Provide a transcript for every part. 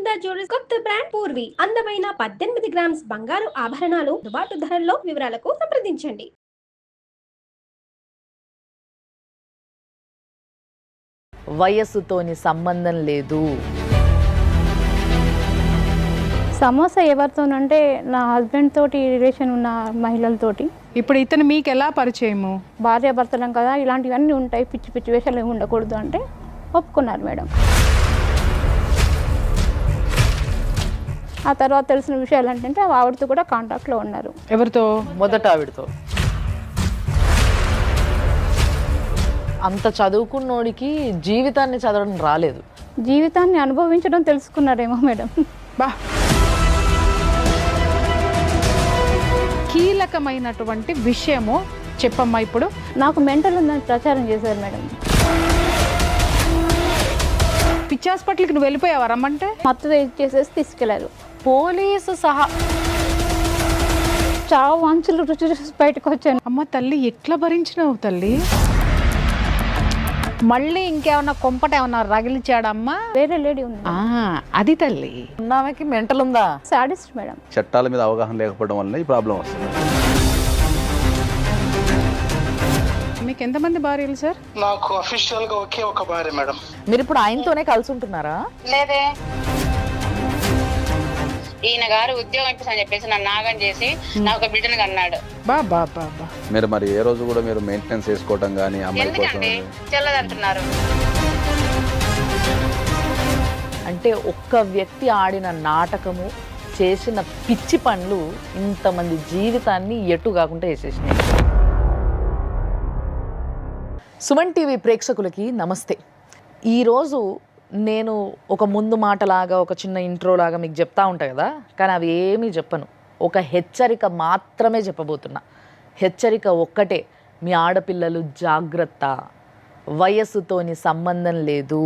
Sharada jewellers కొత్త brand Purvi అందమైన 18 grams బంగారు ఆభరణాలు దుబాటు ధరల్లో. వివరాలకు సంప్రదించండి. వయస్సుతోని సంబంధం లేదు. సమస్య ఎవరితోనంటే నా హస్బెండ్ తోటి రిలేషన్ ఉన్న మహిళలతోటి. ఇప్పుడు ఇతను మీకు ఎలా పరిచయము? భార్యాభర్తలం కదా, ఇలాంటివన్నీ ఉంటాయి, పిచ్చి పిచ్చి వేషాలు ఏమి ఉండకూడదు అంటే ఒప్పుకున్నారు మేడం. ఆ తర్వాత తెలిసిన విషయాలు ఏంటంటే ఆవిడతో కూడా కాంటాక్ట్లో ఉన్నారు. ఎవరితో? మొదట ఆవిడతో. అంత చదువుకున్నోడికి జీవితాన్ని చదవడం రాలేదు, జీవితాన్ని అనుభవించడం తెలుసుకున్నారేమో మేడం. బా, కీలకమైనటువంటి విషయము చెప్పమ్మా. ఇప్పుడు నాకు మెంటల్ ఉందని ప్రచారం చేశారు మేడం. పిచ్చి హాస్పిటల్కి నువ్వు వెళ్ళిపోయావా రమ్మంటే? మత్తు చేసేసి తీసుకెళ్లారు. పోలీసు సహా. చావు వాంచులు రుచి చూసి బయటకు వచ్చాను. అమ్మ తల్లి, ఎట్లా భరించినావు తల్లి? మళ్ళీ ఇంకేమన్నా కొంపట ఏమన్నా రగిలిచాడమ్మా? వేరే లేడీ ఉంది. అది తల్లి. ఉన్నామెకి మెంటల్ ఉందా? Sadist madam. చట్టాల మీద అవగాహన లేకపోవడం వల్ల ఈ ప్రాబ్లం వస్తుంది. మీకు ఎంతమంది భార్యలు సార్? నాకు అఫీషియల్ గా ఒకే ఒక భార్య మేడం. మీరు ఇప్పుడు ఆయనతోనే కలిసి ఉంటున్నారా? లేదే, ఈయన గారు ఉద్యోగం ఇప్పిస్తా చెప్పేసి నన్ను నాగం చేసి నాకు ఒక బిడ్డను అన్నాడు. బాబా మీరు మరి ఏ రోజు కూడా మీరు మెయింటెనెన్స్ చేసుకోవటం కానీ అమ్మాయి కోసం ఎందుకండి చెల్లదంటున్నారు? అంటే ఒక్క వ్యక్తి ఆడిన నాటకము, చేసిన పిచ్చి పనులు ఇంతమంది జీవితాన్ని ఎటు కాకుండా వేసేసినాయి. సుమన్ టీవీ ప్రేక్షకులకి నమస్తే. ఈరోజు నేను ఒక ముందు మాటలాగా, ఒక చిన్న ఇంట్రోలాగా మీకు చెప్తా ఉంటా కదా, కానీ అవి ఏమీ చెప్పను. ఒక హెచ్చరిక మాత్రమే చెప్పబోతున్నా. హెచ్చరిక ఒక్కటే, మీ ఆడపిల్లలు జాగ్రత్త. వయస్సుతోని సంబంధం లేదు,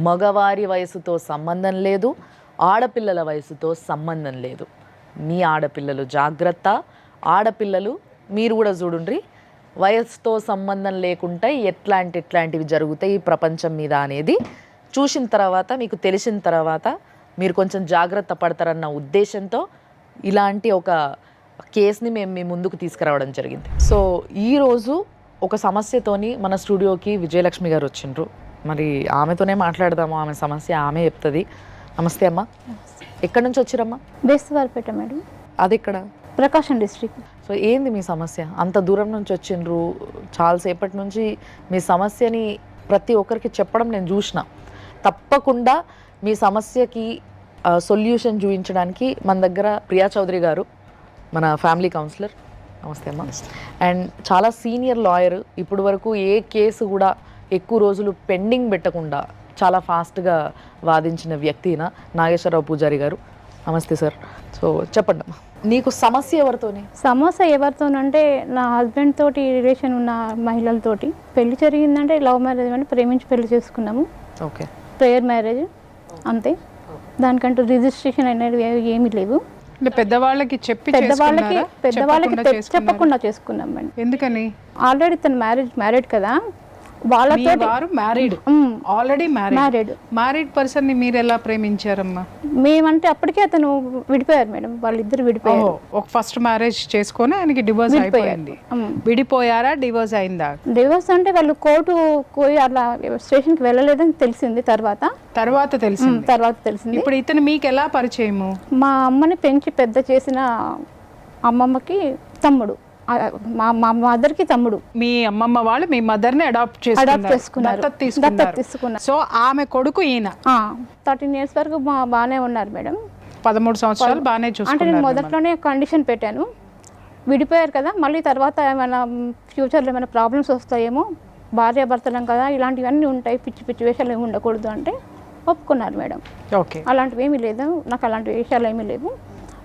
మగవారి వయసుతో సంబంధం లేదు, ఆడపిల్లల వయసుతో సంబంధం లేదు. మీ ఆడపిల్లలు జాగ్రత్త. ఆడపిల్లలు మీరు కూడా చూడుండ్రి, వయసుతో సంబంధం లేకుండా ఎట్లాంటివి జరుగుతాయి ఈ ప్రపంచం మీద అనేది చూసిన తర్వాత, మీకు తెలిసిన తర్వాత మీరు కొంచెం జాగ్రత్త పడతారన్న ఉద్దేశంతో ఇలాంటి ఒక కేసుని మేము మీ ముందుకు తీసుకురావడం జరిగింది. సో ఈరోజు ఒక సమస్యతోని మన స్టూడియోకి విజయలక్ష్మి గారు వచ్చిండ్రు. మరి ఆమెతోనే మాట్లాడదాము, ఆమె సమస్య ఆమె చెప్తుంది. నమస్తే అమ్మ, ఎక్కడి నుంచి వచ్చిరమ్మా? బేస్తవారిపేట మేడం. అది ఇక్కడ ప్రకాశం డిస్ట్రిక్ట్. సో ఏంది మీ సమస్య? అంత దూరం నుంచి వచ్చిండ్రు, చాలాసేపటి నుంచి మీ సమస్యని ప్రతి ఒక్కరికి చెప్పడం నేను చూసిన. తప్పకుండా మీ సమస్యకి సొల్యూషన్ చూపించడానికి మన దగ్గర ప్రియా చౌదరి గారు, మన ఫ్యామిలీ కౌన్సిలర్. నమస్తే అమ్మ. అండ్ చాలా సీనియర్ లాయర్, ఇప్పుడు వరకు ఏ కేసు కూడా ఎక్కువ రోజులు పెండింగ్ పెట్టకుండా చాలా ఫాస్ట్గా వాదించిన వ్యక్తిన నాగేశ్వరరావు పూజారి గారు. నమస్తే సార్. సో చెప్పండి అమ్మా, నీకు సమస్య ఎవరితోని? సమస్య ఎవరితోనంటే నా హస్బెండ్ తోటి రిలేషన్ ఉన్న మహిళలతోటి. పెళ్లి జరిగిందంటే లవ్ మ్యారేజ్ అని ప్రేమించి పెళ్లి చేసుకున్నాము. ఓకే. ప్రేయర్ మ్యారేజ్ అంతే, దానికంటూ రిజిస్ట్రేషన్ అనేది ఏమీ లేవు. పెద్దవాళ్ళకి చెప్పకుండా చేసుకున్నాం మేడం. ఎందుకని? ఆల్రెడీ తను మ్యారీడ్ కదా, వాళ్ళతో ఆల్రెడీ మ్యారీడ్ పర్సన్ ని మీరు ఎలా ప్రేమించారమ్మా? మేమంటే అప్పటికే అతను విడిపోయారు మేడం, వాళ్ళిద్దరు విడిపోయారు. ఒక ఫస్ట్ మ్యారేజ్ చేసుకొని ఆయనకి డివోర్స్ అయిపోయింది. విడిపోయారా, డివోర్స్ అయిందా? డివోర్స్ అంటే వాళ్ళు కోర్టు పోయి అలా స్టేషన్కి వెళ్ళలేదని తెలిసింది. తర్వాత తెలిసింది. ఇప్పుడు ఇతను మీకు ఎలా పరిచయము? మా అమ్మని పెంచి పెద్ద చేసిన అమ్మమ్మకి తమ్ముడు, మా మదర్కి తమ్ముడు. మీ అమ్మమ్మ వాళ్ళు మీ మదర్ని అడాప్ట్ చేసుకున్నారు, దత్తత తీసుకున్నారు. సో ఆమె కొడుకు ఈయన. 13 years వరకు బాగానే ఉన్నారు మేడం. 13 సంవత్సరాలు బాగానే చూసుకున్నారు. అంటే నేను మొదట్లోనే కండిషన్ పెట్టాను, విడిపోయారు కదా, మళ్ళీ తర్వాత ఏమైనా ఫ్యూచర్లో ఏమైనా ప్రాబ్లమ్స్ వస్తాయేమో, భార్యాభర్తలం కదా, ఇలాంటివన్నీ ఉంటాయి, పిచ్చి పిచ్చి వేషాలు ఏమి ఉండకూడదు అంటే ఒప్పుకున్నారు మేడం. ఓకే. అలాంటివి ఏమీ లేదు, నాకు అలాంటి వేషాలు ఏమీ లేవు,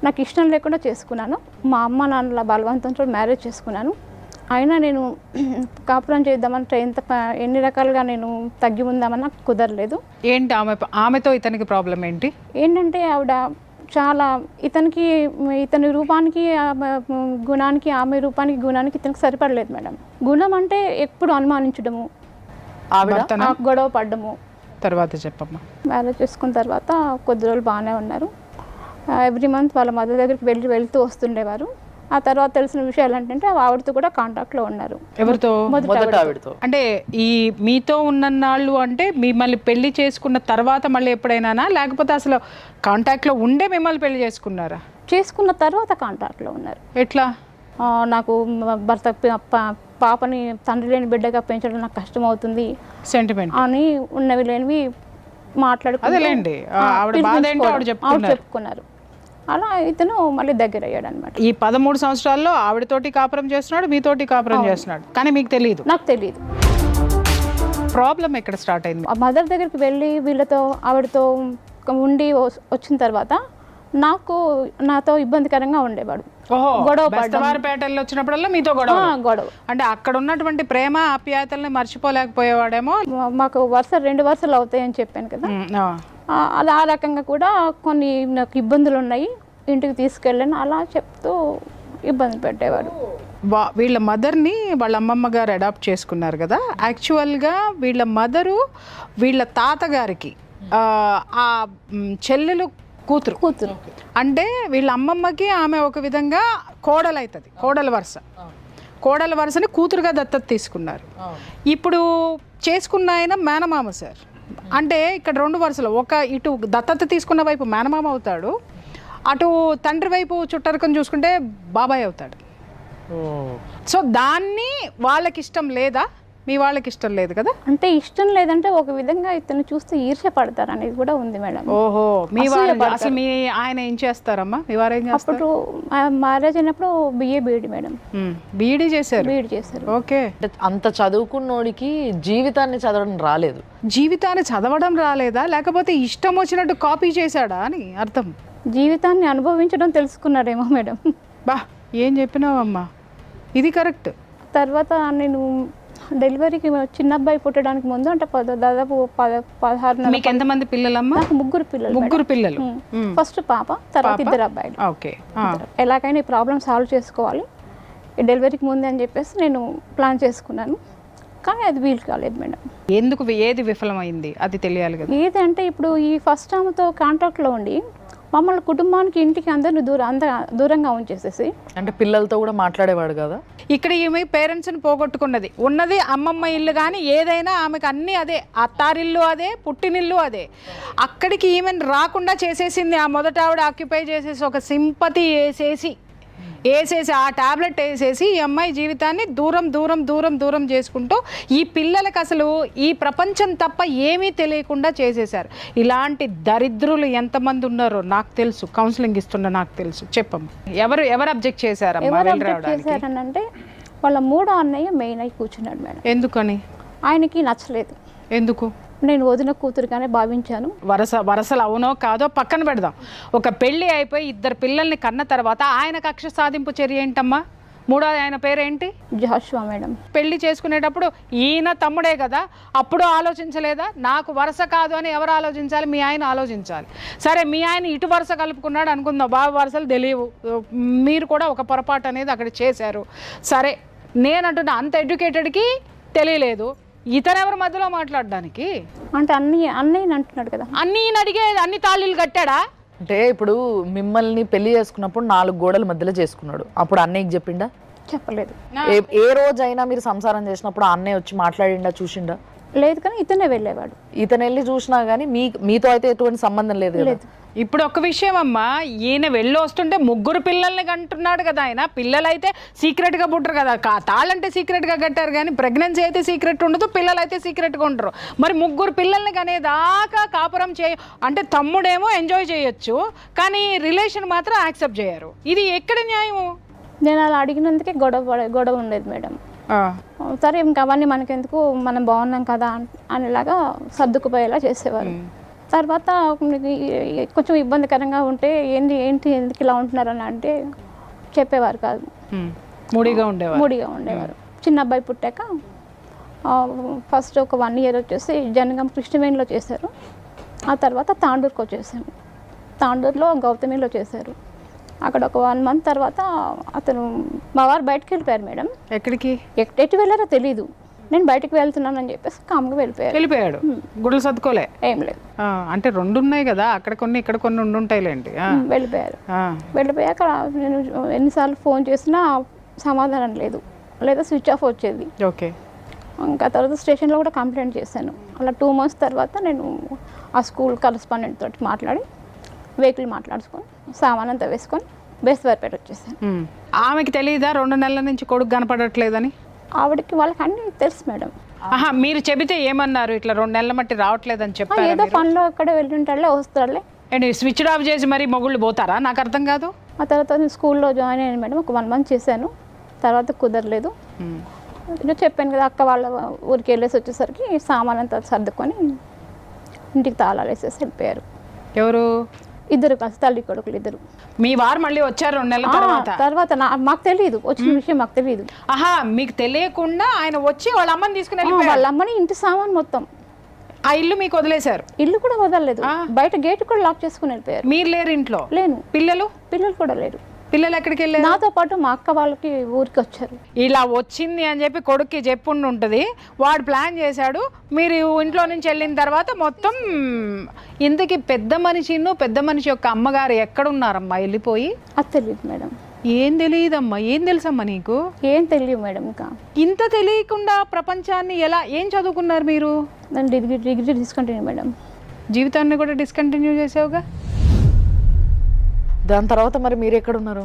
నాకు ఇష్టం లేకుండా చేసుకున్నాను. మా అమ్మ నాన్నల బలవంతంతో మ్యారేజ్ చేసుకున్నాను. అయినా నేను కాపురం చేద్దామంటే ఎన్ని రకాలుగా నేను తగ్గి ఉందామన్నా కుదరలేదు. ఏంటి ఆమెతో ఇతనికి ప్రాబ్లం ఏంటంటే ఆవిడ చాలా ఇతని రూపానికి గుణానికి, ఆమె రూపానికి గుణానికి ఇతనికి సరిపడలేదు మేడం. గుణం అంటే ఎప్పుడు అనుమానించడము, గొడవ పడ్డము, తర్వాత చెప్పమ్మా. మ్యారేజ్ చేసుకున్న తర్వాత కొద్ది రోజులు బాగానే ఉన్నారు. ఎవ్రీ మంత్ వాళ్ళ మదర్ దగ్గరికి వెళ్తూ వస్తుండేవారు. ఆ తర్వాత తెలిసిన విషయాలు ఏంటంటే ఆవిడతో కూడా కాంటాక్ట్లో ఉన్నారు. ఎవరితో? మొదట ఆవిడతో. అంటే ఈ మీతో ఉన్నన్నాళ్ళు అంటే మిమ్మల్ని పెళ్లి చేసుకున్న తర్వాత మళ్ళీ ఎప్పుడైనా, లేకపోతే అసలు కాంటాక్ట్లో ఉండే మిమ్మల్ని పెళ్లి చేసుకున్నారా? చేసుకున్న తర్వాత కాంటాక్ట్లో ఉన్నారు. ఎట్లా? నాకు భర్త పాపని తండ్రి లేని బిడ్డగా పెంచడం నాకు కష్టం అవుతుంది సెంటిమెంట్ అని ఉన్నవి లేనివి అదేలేండి, ఆవిడ బాధ ఏంటో ఆవిడ చెప్పుకున్నారు. అలా ఇతను మళ్ళీ దగ్గర అయ్యాడు అనమాట. ఈ 13 సంవత్సరాల్లో ఆవిడతోటి కాపురం చేస్తున్నాడు, మీతోటి కాపురం చేస్తున్నాడు, కానీ మీకు తెలియదు? నాకు తెలియదు. ప్రాబ్లం ఎక్కడ స్టార్ట్ అయింది? ఆ మదర్ దగ్గరికి వెళ్ళి ఆవిడతో ఉండి వచ్చిన తర్వాత నాతో ఇబ్బందికరంగా ఉండేవాడు. బెస్తవారిపేటలో వచ్చినప్పుడల్లా మీతో గొడవ. అంటే అక్కడ ఉన్నటువంటి ప్రేమ ఆప్యాయతల్ని మర్చిపోలేకపోయేవాడేమో. మాకు 2 వరుసలు అవుతాయని చెప్పాను కదా, అది ఆ రకంగా కూడా కొన్ని నాకు ఇబ్బందులు ఉన్నాయి, ఇంటికి తీసుకెళ్ళాను అలా చెప్తూ ఇబ్బంది పెట్టేవాడు. వీళ్ళ మదర్ని వాళ్ళ అమ్మమ్మ గారు అడాప్ట్ చేసుకున్నారు కదా. యాక్చువల్గా వీళ్ళ మదరు వీళ్ళ తాతగారికి ఆ చెల్లెలు కూతురు అంటే వీళ్ళ అమ్మమ్మకి ఆమె ఒక విధంగా కోడలు అవుతుంది, కోడల వరుసని కూతురుగా దత్తత తీసుకున్నారు. ఇప్పుడు చేసుకున్న ఆయన మేనమామ సార్. అంటే ఇక్కడ 2 వరుసలు, ఒక ఇటు దత్తత తీసుకున్న వైపు మేనమామ అవుతాడు, అటు తండ్రి వైపు చుట్టరికం చూసుకుంటే బాబాయ్ అవుతాడు. సో దాన్ని వాళ్ళకి ఇష్టం లేదా? మీ వాళ్ళకి ఇష్టం లేదు కదా? అంటే ఇష్టం లేదంటే ఒక విధంగా ఇతను చూస్తే ఈర్ష్య పడతారు అనేది కూడా ఉంది మేడం. ఓహో, మీ వారు అసలు మీ ఆయన ఏం చేస్తారమ్మా? మీ వారు ఏం చేస్తారు? అప్పుడు మ్యారేజ్ అయినప్పుడు బీఈడి మేడం. బీఈడి చేశారు? బీఈడి చేశారు. ఓకే. అంత చదువుకున్నోడికి జీవితాన్ని చదవడం రాలేదు. జీవితాన్ని చదవడం రాలేదా, లేకపోతే ఇష్టం వచ్చినట్టు కాపీ చేశాడా అని అర్థం? జీవితాన్ని అనుభవించడం తెలుసుకున్నారేమో మేడం. బా, ఏం చెప్పినావమ్మా, ఇది కరెక్ట్. తర్వాత నేను డెలివరీకి చిన్న అబ్బాయి పుట్టడానికి ముందు అంటే దాదాపు 16. మీకు ఎంతమంది పిల్లలమ్మా? నాకు 3 పిల్లలు. ఫస్ట్ పాప, తర్వాత 2 అబ్బాయిలు. ఓకే. ఎలాగైనా ఈ ప్రాబ్లం సాల్వ్ చేసుకోవాలి ఈ డెలివరీకి ముందే అని చెప్పేసి నేను ప్లాన్ చేసుకున్నాను. కానీ అది వీలు కాలేదు మేడం. ఎందుకు? ఏది విఫలమైంది అది తెలియాలి కదా. ఏది అంటే ఇప్పుడు ఈ ఫస్ట్ ఆమెతో కాంటాక్ట్లో ఉండి మమ్మల్ని కుటుంబానికి ఇంటికి అందరిని దూరంగా ఉంచేసేసి, అంటే పిల్లలతో కూడా మాట్లాడేవాడు కదా. ఇక్కడ ఈమె పేరెంట్స్ని పోగొట్టుకున్నది, ఉన్నది అమ్మమ్మ ఇల్లు, కానీ ఏదైనా ఆమెకు అన్నీ అదే, అత్తారిల్లు అదే, పుట్టినిల్లు అదే. అక్కడికి ఈమెను రాకుండా చేసేసింది ఆ మొదట ఆవిడ ఆక్యుపై చేసేసి, ఒక సింపతి వేసేసి ఆ టాబ్లెట్ వేసేసి ఈ అమ్మాయి జీవితాన్ని దూరం చేసుకుంటూ ఈ పిల్లలకు అసలు ఈ ప్రపంచం తప్ప ఏమీ తెలియకుండా చేసేశారు. ఇలాంటి దరిద్రులు ఎంతమంది ఉన్నారో నాకు తెలుసు, కౌన్సిలింగ్ ఇస్తున్నా నాకు తెలుసు. చెప్పమ్మా, ఎవరు అబ్జెక్ట్ చేశారమ్మా? చేశారనంటే వాళ్ళ 3వ అన్నయ్య మెయిన్ అయి కూర్చున్నాడు మేడం. ఎందుకని? ఆయనకి నచ్చలేదు. ఎందుకు? నేను వదిన కూతురుగానే భావించాను. వరసలు అవునో కాదో పక్కన పెడదాం. ఒక పెళ్లి అయిపోయి 2 పిల్లల్ని కన్న తర్వాత ఆయన కక్ష సాధింపు చర్య ఏంటమ్మా? 3వ ఆయన పేరేంటి? జాషువా మేడం. పెళ్లి చేసుకునేటప్పుడు ఈయన తమ్ముడే కదా, అప్పుడు ఆలోచించలేదా? నాకు వరుస కాదు అని ఎవరు ఆలోచించాలి? మీ ఆయన ఆలోచించాలి. సరే, మీ ఆయన ఇటు వరుస కలుపుకున్నాడు అనుకుందాం, బాబు వరుసలు తెలియవు, మీరు కూడా ఒక పొరపాటు అనేది అక్కడ చేశారు. సరే, నేనంటున్నా అంత ఎడ్యుకేటెడ్కి తెలియలేదు, ఇతరెవరి మధ్యలో మాట్లాడడానికి? అంటే అన్నయ్య అంటున్నాడు కదా. అన్నయ్యని అడిగే అన్ని తాళీలు కట్టాడా? అంటే ఇప్పుడు మిమ్మల్ని పెళ్లి చేసుకున్నప్పుడు 4 గోడల మధ్యలో చేసుకున్నాడు, అప్పుడు అన్నయ్యకి చెప్పిండా? చెప్పలేదు. ఏ రోజైనా మీరు సంసారం చేసినప్పుడు అన్నయ్య వచ్చి మాట్లాడిండా, చూసిండా? లేదు, కానీ ఇతనే వెళ్ళేవాడు. ఇతను వెళ్ళి చూసినా కానీ మీతో అయితే ఎటువంటి సంబంధం లేదు కదా. ఇప్పుడు ఒక విషయం అమ్మా, ఈయన వెళ్ళి వస్తుంటే 3 పిల్లల్ని కంటున్నాడు కదా ఆయన. పిల్లలైతే సీక్రెట్గా పుట్టరు కదా, తాళ్ళంటే సీక్రెట్గా కట్టారు, కానీ ప్రెగ్నెన్సీ అయితే సీక్రెట్ ఉండదు, పిల్లలైతే సీక్రెట్గా ఉంటారు. మరి 3 పిల్లల్ని కనేదాకా కాపురం అంటే తమ్ముడేమో ఎంజాయ్ చేయొచ్చు, కానీ రిలేషన్ మాత్రం యాక్సెప్ట్ చేయరు. ఇది ఎక్కడ న్యాయము? నేను అలా అడిగినందుకే గొడవ ఉండేది మేడం. సరే, ఇంకా అవన్నీ మనకెందుకు, మనం బాగున్నాం కదా అనేలాగా సర్దుకుపోయేలా చేసేవారు. తర్వాత కొంచెం ఇబ్బందికరంగా ఉంటే ఎందుకు ఇలా ఉంటున్నారని అంటే చెప్పేవారు కాదు, మూడిగా ఉండేవారు. చిన్న అబ్బాయి పుట్టాక ఫస్ట్ ఒక 1 ఇయర్ వచ్చేసి జనగం కృష్ణవేణిలో చేశారు. ఆ తర్వాత తాండూరుకి వచ్చేసాము. తాండూరులో గౌతమిలో చేశారు. అక్కడ ఒక 1 మంత్ తర్వాత అతను మా వారు బయటకు వెళ్ళిపోయారు మేడం. ఎక్కడికి? ఎటు వెళ్ళారో తెలీదు. నేను బయటికి వెళ్తున్నానని చెప్పేసి కామ్గా వెళ్ళిపోయాడు గుడ్లు సర్దుకోలే. ఏం లేదు. అంటే 2 ఉన్నాయి కదా, అక్కడ కొన్ని ఇక్కడ కొన్ని ఉండుంటాయిలేండి. వెళ్ళిపోయారు. వెళ్ళిపోయాక నేను ఎన్నిసార్లు ఫోన్ చేసినా సమాధానం లేదు, లేదా స్విచ్ ఆఫ్ వచ్చేది. ఓకే. ఇంకా తర్వాత స్టేషన్లో కూడా కంప్లైంట్ చేశాను. అలా 2 months తర్వాత నేను ఆ స్కూల్ కరస్పాండెంట్ తోటి మాట్లాడి వెహికల్ మాట్లాడుకొని సామాన్ అంతా వేసుకొని బేస్తవారిపేట వచ్చేసాను. ఆమెకి తెలియదా 2 నెలల నుంచి కొడుకు కనపడట్లేదని? ఆవిడకి వాళ్ళకి అన్నీ తెలుసు మేడం. మీరు చెబితే ఏమన్నారు? ఇట్లా 2 నెలల మట్టి రావట్లేదని చెప్పారు. ఏదో పనిలో అక్కడ వెళ్ళుంటాడులే, వస్తాడులే. స్విచ్ ఆఫ్ చేసి మరి మొగుళ్ళు పోతారా? నాకు అర్థం కాదు. ఆ తర్వాత నేను స్కూల్లో జాయిన్ అయ్యాను మేడం. ఒక 1 month చేశాను, తర్వాత కుదరలేదు. నేను చెప్పాను కదా, అక్క వాళ్ళ ఊరికి వెళ్ళేసి వచ్చేసరికి సామాన్ అంతా సర్దుకొని ఇంటికి తాళాలు వేసేసి వెళ్ళిపోయారు. ఎవరు? ఇద్దరు కలిసి, తల్లి కొడుకులు ఇద్దరు. మీ వారు మళ్ళీ వచ్చారు 2 నెలల తర్వాత మాకు తెలియదు, వచ్చిన విషయం మాకు తెలియదు. మీకు తెలియకుండా ఆయన వచ్చి వాళ్ళ అమ్మని తీసుకుని వాళ్ళ అమ్మని ఇంటి సామాన్ మొత్తం ఆ ఇల్లు మీకు వదిలేశారు? ఇల్లు కూడా వదలలేదు, బయట గేట్ కూడా లాక్ చేసుకుని వెళ్ళిపోయారు. మీరు లేరు ఇంట్లో? లేను. పిల్లలు కూడా లేరు. పిల్లలు ఎక్కడికి వెళ్ళారు? నాతో పాటు మా అక్క వాళ్ళకి ఊరికి వచ్చారు. ఇలా వచ్చింది అని చెప్పి కొడుక్కి చెప్పుండి ఉంటుంది, వాడు ప్లాన్ చేశాడు. మీరు ఇంట్లో నుంచి వెళ్ళిన తర్వాత మొత్తం ఇంతకీ పెద్ద మనిషి యొక్క అమ్మగారు ఎక్కడున్నారమ్మా వెళ్ళిపోయి? అది తెలియదు మేడం. ఏం తెలియదమ్మా? ఏం తెలుసమ్మా నీకు? ఏం తెలియదు మేడం. ఇంకా ఇంత తెలియకుండా ప్రపంచాన్ని ఏం చదువుకున్నారు మీరు? నేను డిగ్రీ డిస్కంటిన్యూ మేడం. జీవితాన్ని కూడా డిస్కంటిన్యూ చేసావుగా. దాని తర్వాత మరి మీరు ఎక్కడున్నారు?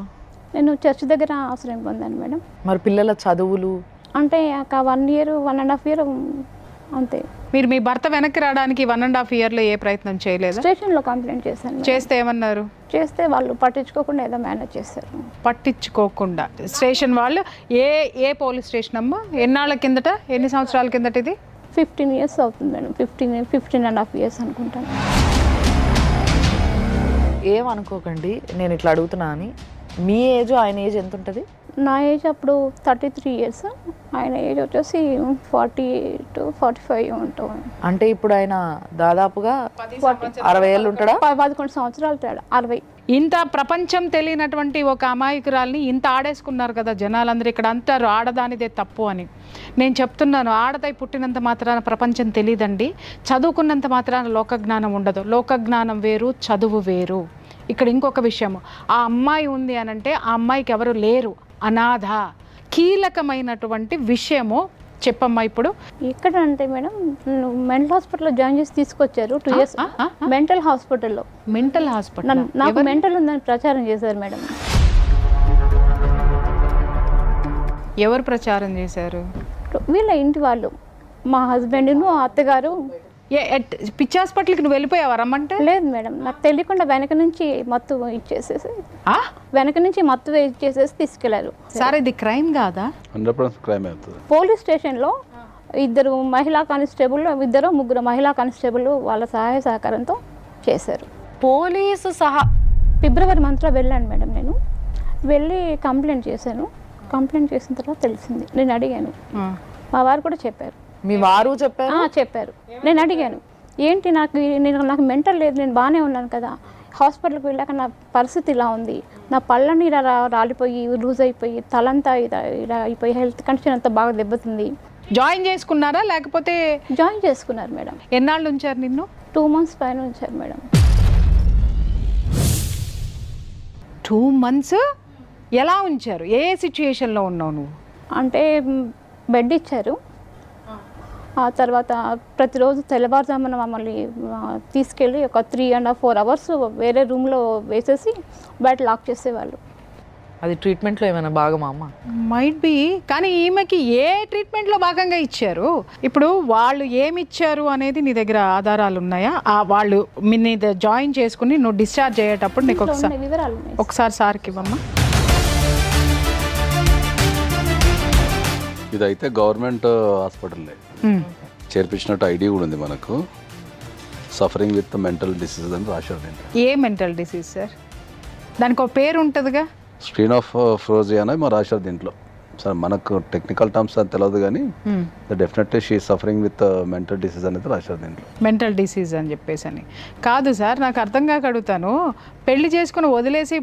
నేను చర్చ్ దగ్గర ఆశ్రయం పొందాను మేడం. మరి పిల్లల చదువులు? అంటే ఒక 1 year 1.5 year అంతే. మీరు మీ భర్త వెనక్కి రావడానికి 1.5 yearలో ఏ ప్రయత్నం చేయలేదు? స్టేషన్లో కంప్లైంట్ చేశాను. చేస్తే ఏమన్నారు? చేస్తే వాళ్ళు పట్టించుకోకుండా ఏదో మేనేజ్ చేశారు. పట్టించుకోకుండా స్టేషన్ వాళ్ళు? ఏ పోలీస్ స్టేషన్ అమ్మా? ఎన్నాళ్ళ కిందట, ఎన్ని సంవత్సరాల కిందట ఇది? 15 years అవుతుంది మేడం. 15.5 years అనుకుంటాను. ఏమనుకోకండి, నేను ఇట్లా అడుగుతున్నా అని. మీ ఏజ్ ఆయన ఏజ్ ఎంత ఉంటుంది? నా ఏజ్ అప్పుడు 33 years, ఆయన ఏజ్ వచ్చేసి 40 to 45 ఉంటాం. అంటే ఇప్పుడు ఆయన దాదాపుగా 60 ఏళ్ళు ఉంటాడా? 11 సంవత్సరాలు తేడా. 60. ఇంత ప్రపంచం తెలియనటువంటి ఒక అమాయకురాల్ని ఇంత ఆడేసుకున్నారు కదా జనాలందరూ. ఇక్కడ అంటారు ఆడదానిదే తప్పు అని. నేను చెప్తున్నాను, ఆడదై పుట్టినంత మాత్రాన ప్రపంచం తెలియదండి. చదువుకున్నంత మాత్రాన లోకజ్ఞానం ఉండదు. లోకజ్ఞానం వేరు, చదువు వేరు. ఇక్కడ ఇంకొక విషయము, ఆ అమ్మాయి ఉంది అని అంటే ఆ అమ్మాయికి ఎవరు లేరు, అనాథ. కీలకమైనటువంటి విషయము చెప్పమ్మా. ఇప్పుడు ఎక్కడ అంటే మేడం, మెంటల్ హాస్పిటల్లో జాయిన్ చేసి తీసుకొచ్చారు 2 years. మెంటల్ హాస్పిటల్లో. Mental hospital? నాకు మెంటల్ ఉందని ప్రచారం చేశారు మేడం. ఎవరు ప్రచారం చేశారు? వీళ్ళ ఇంటి వాళ్ళు, మా హస్బెండ్ను అత్తగారు. పిచ్చి హాస్పిటల్కి నువ్వు వెళ్ళిపోయావా రమ్మంటే? లేదు మేడం, నాకు తెలియకుండా వెనక నుంచి మత్తు ఇచ్చేసేసి తీసుకెళ్లారు. సార్ ఇది క్రైమ్ కాదా? 100% క్రైమ్ అవుతుంది. పోలీస్ స్టేషన్లో 2 మహిళా కానిస్టేబుల్, 3 మహిళా కానిస్టేబుల్ వాళ్ళ సహాయ సహకారంతో చేశారు. పోలీసు సహా ఫిబ్రవరి మంత్లో వెళ్ళాను మేడం. నేను వెళ్ళి కంప్లైంట్ చేశాను. కంప్లైంట్ చేసిన తర్వాత తెలిసింది. నేను అడిగాను, మా వారు కూడా చెప్పారు. మీ వారు చెప్పారు? చెప్పారు. నేను అడిగాను, ఏంటి నాకు మెంటల్ లేదు, నేను బాగానే ఉన్నాను కదా, హాస్పిటల్కి వెళ్ళాక నా పరిస్థితి ఇలా ఉంది, నా పళ్ళని ఇలా రాలిపోయి లూజ్ అయిపోయి తలంతా ఇలా అయిపోయి హెల్త్ కండిషన్ అంతా బాగా దెబ్బతింది. జాయిన్ చేసుకున్నారా లేకపోతే? జాయిన్ చేసుకున్నారు మేడం. ఎన్నాళ్ళు ఉంచారు నిన్ను? 2 months పైన ఉంచారు మేడం. 2 months ఎలా ఉంచారు? ఏ సిచ్యుయేషన్లో ఉన్నావు నువ్వు? అంటే బెడ్ ఇచ్చారు. ఆ తర్వాత ప్రతిరోజు తెల్లవారుజామున మమ్మల్ని తీసుకెళ్ళి ఒక 3.5-4 hours వేరే రూమ్లో వేసేసి బయట లాక్ చేసేవాళ్ళు. అది ట్రీట్మెంట్లో ఏమైనా భాగమా అమ్మ? Might be. కానీ ఈమెకి ఏ ట్రీట్మెంట్లో భాగంగా ఇచ్చారు? ఇప్పుడు వాళ్ళు ఏమి ఇచ్చారు అనేది నీ దగ్గర ఆధారాలు ఉన్నాయా? వాళ్ళు నీ జాయిన్ చేసుకుని నువ్వు డిశ్చార్జ్ అయ్యేటప్పుడు నీకు ఒకసారి సార్కి ఇవ్వమ్మా. ఇదైతే గవర్నమెంట్ హాస్పిటల్ చేర్పించినట్టు ఐడి కూడా ఉంది మనకు. సఫరింగ్ విత్ మెంటల్ డిసీజ్ అని రాశారు. ఏ మెంటల్ డిసీజ్ సార్? దానికి ఒక పేరు ఉంటుందిగా. స్క్రీన్ ఆఫ్ ఫ్రోజియా అని మా రాశారు దీంట్లో. సార్ మనకు టెక్నికల్ టర్మ్స్ అని తెలియదు కానీ definitely she suffering with mental disease అనేది రాశారు దీంట్లో. మెంటల్ డిసీజ్ అని చెప్పేసి అని కాదు సార్, నాకు అర్థం కాక అడుగుతాను. పెళ్లి చేసుకుని వదిలేసి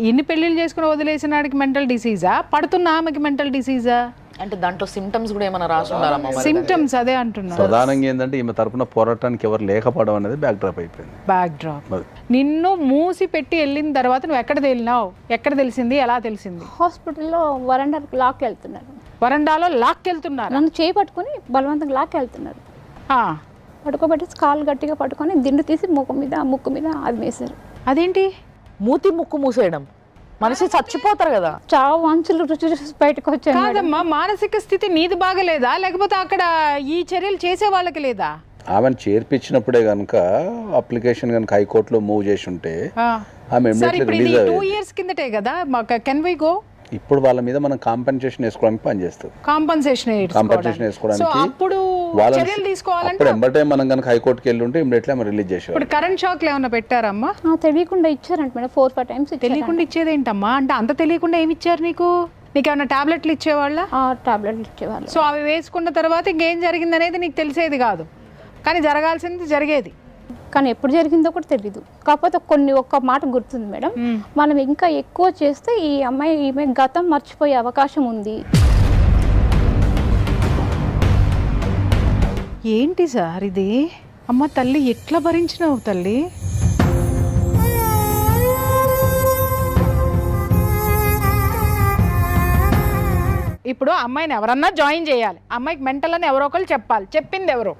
ఇన్ని పెళ్ళిళ్ళు చేసుకుని వదిలేసిన వాడికి మెంటల్ డిసీజా, పడుతున్న ఆమెకి మెంటల్ డిసీజా? అంటే దాంట్లో సిమ్టమ్స్ కూడా ఏమైనా రాసి ఉండాలమ్మా మరి? సిమ్టమ్స్ అదే అంటున్నారు. ప్రధానంగా ఏంటంటే ఈమె తరపున పోరాటానికి ఎవరు లేకపోవడం అనేది బ్యాక్ డ్రాప్ అయిపోయింది. Back drop. మరి నిన్ను మూసి పెట్టి వెళ్ళిన తర్వాత నువ్వు ఎక్కడ తేలినావు? ఎక్కడ తెలిసింది? ఎలా తెలిసింది? హాస్పిటల్లో వరండాకి లాక్కి వెళ్తున్నారు, వరండాలో లాక్కెళ్తున్నారు. నన్ను చేయి పట్టుకొని బలవంతంగా లాక్కి వెళ్తున్నారు. పడుకోబెట్టి కాలు గట్టిగా పట్టుకొని దిండు తీసి ముక్కు మీద అది వేశారు. అదేంటి? మూతి ముక్కు మూసేయడం, మనిషి చచ్చిపోతారు కదా. చావు వాంచులు రుచి చూసి బయటకు వచ్చాను. కాదమ్మా, మానసిక స్థితి నీది బాగలేదా లేకపోతే అక్కడ ఈ చర్యలు చేసే వాళ్ళకి లేదా? ఆమెను చేర్పించినప్పుడే కనుక అప్లికేషన్ కనుక హైకోర్టులో మూవ్ చేసి ఉంటే ఆమె సరే, ఇప్పుడు ఇది రిలీజ్ 2 అయ్యేది. years కిందటే కదా. Can we go? ఇప్పుడు వాళ్ళ మీద మనం కాంపెన్సేషన్ వేసుకోవడానికి పనిచేస్తుంది. కాంపన్సేషన్ వేసుకోవడానికి అప్పుడు వాళ్ళని చర్యలు తీసుకోవాలంటే అప్పుడు ఎంబటే మనం కనుక హైకోర్టుకి వెళ్ళి ఉంటే ఇమ్మీడియట్లీ ఆమె రిలీజ్ చేసేవారు. ఇప్పుడు కరెంట్ షాక్లు ఏమైనా పెట్టారమ్మా? తెలియకుండా ఇచ్చారంట మేడం, 4-5 times తెలియకుండా ఇచ్చేదేంటమ్మా? అంటే అంత తెలియకుండా ఏమి ఇచ్చారు నీకు? నీకేమైనా టాబ్లెట్లు ఇచ్చేవాళ్ళ? టాబ్లెట్లు ఇచ్చేవాళ్ళు. సో అవి వేసుకున్న తర్వాత ఇంకేం జరిగింది అనేది నీకు తెలిసేది కాదు, కానీ జరగాల్సింది జరిగేది. కానీ ఎప్పుడు జరిగిందో కూడా తెలీదు. కాకపోతే ఒక్క మాట గుర్తుంది మేడం, మనం ఇంకా ఎక్కువ చేస్తే ఈమె గతం మర్చిపోయే అవకాశం ఉంది. ఏంటి సార్ ఇది? అమ్మ తల్లి, ఎట్లా భరించినావు తల్లి? ఇప్పుడు అమ్మాయిని ఎవరన్నా జాయిన్ చేయాలి, అమ్మాయికి మెంటల్ అని ఎవరో ఒకరు చెప్పాలి. చెప్పింది ఎవరు?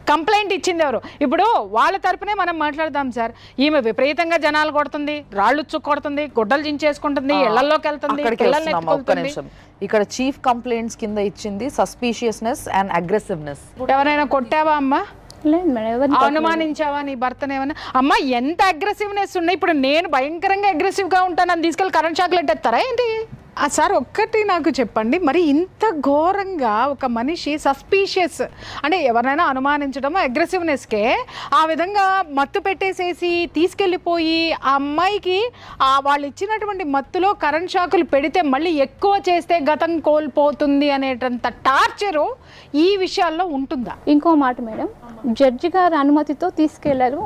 కంప్లైంట్ ఇచ్చింది ఎవరు? ఇప్పుడు వాళ్ళ తరపునే మనం మాట్లాడదాం సార్. ఈమె విపరీతంగా జనాలు కొడుతుంది, రాళ్ళు కొడుతుంది, గుడ్డలు చించేసుకుంటుంది, ఇళ్లలోకి వెళ్తుంది, పిల్లల్ని ఎత్తుకుంటుంది. ఇక్కడ చీఫ్ కంప్లైంట్స్ కింద ఇచ్చింది సస్పీషియస్నెస్ అండ్ అగ్రెసివ్నెస్. ఎవరైనా కొట్టావా అమ్మా? లేదు మేడం, ఎవరిని అనుమానించావా నీ భర్తను ఏమన్నా? అమ్మా ఎంత అగ్రెసివ్నెస్ ఉన్నాయి. ఇప్పుడు నేను భయంకరంగా అగ్రెసివ్గా ఉంటాను, నన్ను తీసుకెళ్ళి కరెంట్ షాక్లు ఎట్టేస్తారా ఏంటి? సార్ ఒక్కటి నాకు చెప్పండి, మరి ఇంత ఘోరంగా ఒక మనిషి సస్పీషియస్ అంటే ఎవరైనా అనుమానించడం అగ్రెసివ్నెస్కే ఆ విధంగా మత్తు పెట్టేసేసి తీసుకెళ్ళిపోయి ఆ అమ్మాయికి వాళ్ళు ఇచ్చినటువంటి మత్తులో కరెంట్ షాకులు పెడితే మళ్ళీ ఎక్కువ చేస్తే గతం కోల్పోతుంది అనేటంత టార్చరు ఈ విషయాల్లో ఉంటుందా? ఇంకో మాట మేడం, జడ్జి గారి అనుమతితో తీసుకెళ్లారు,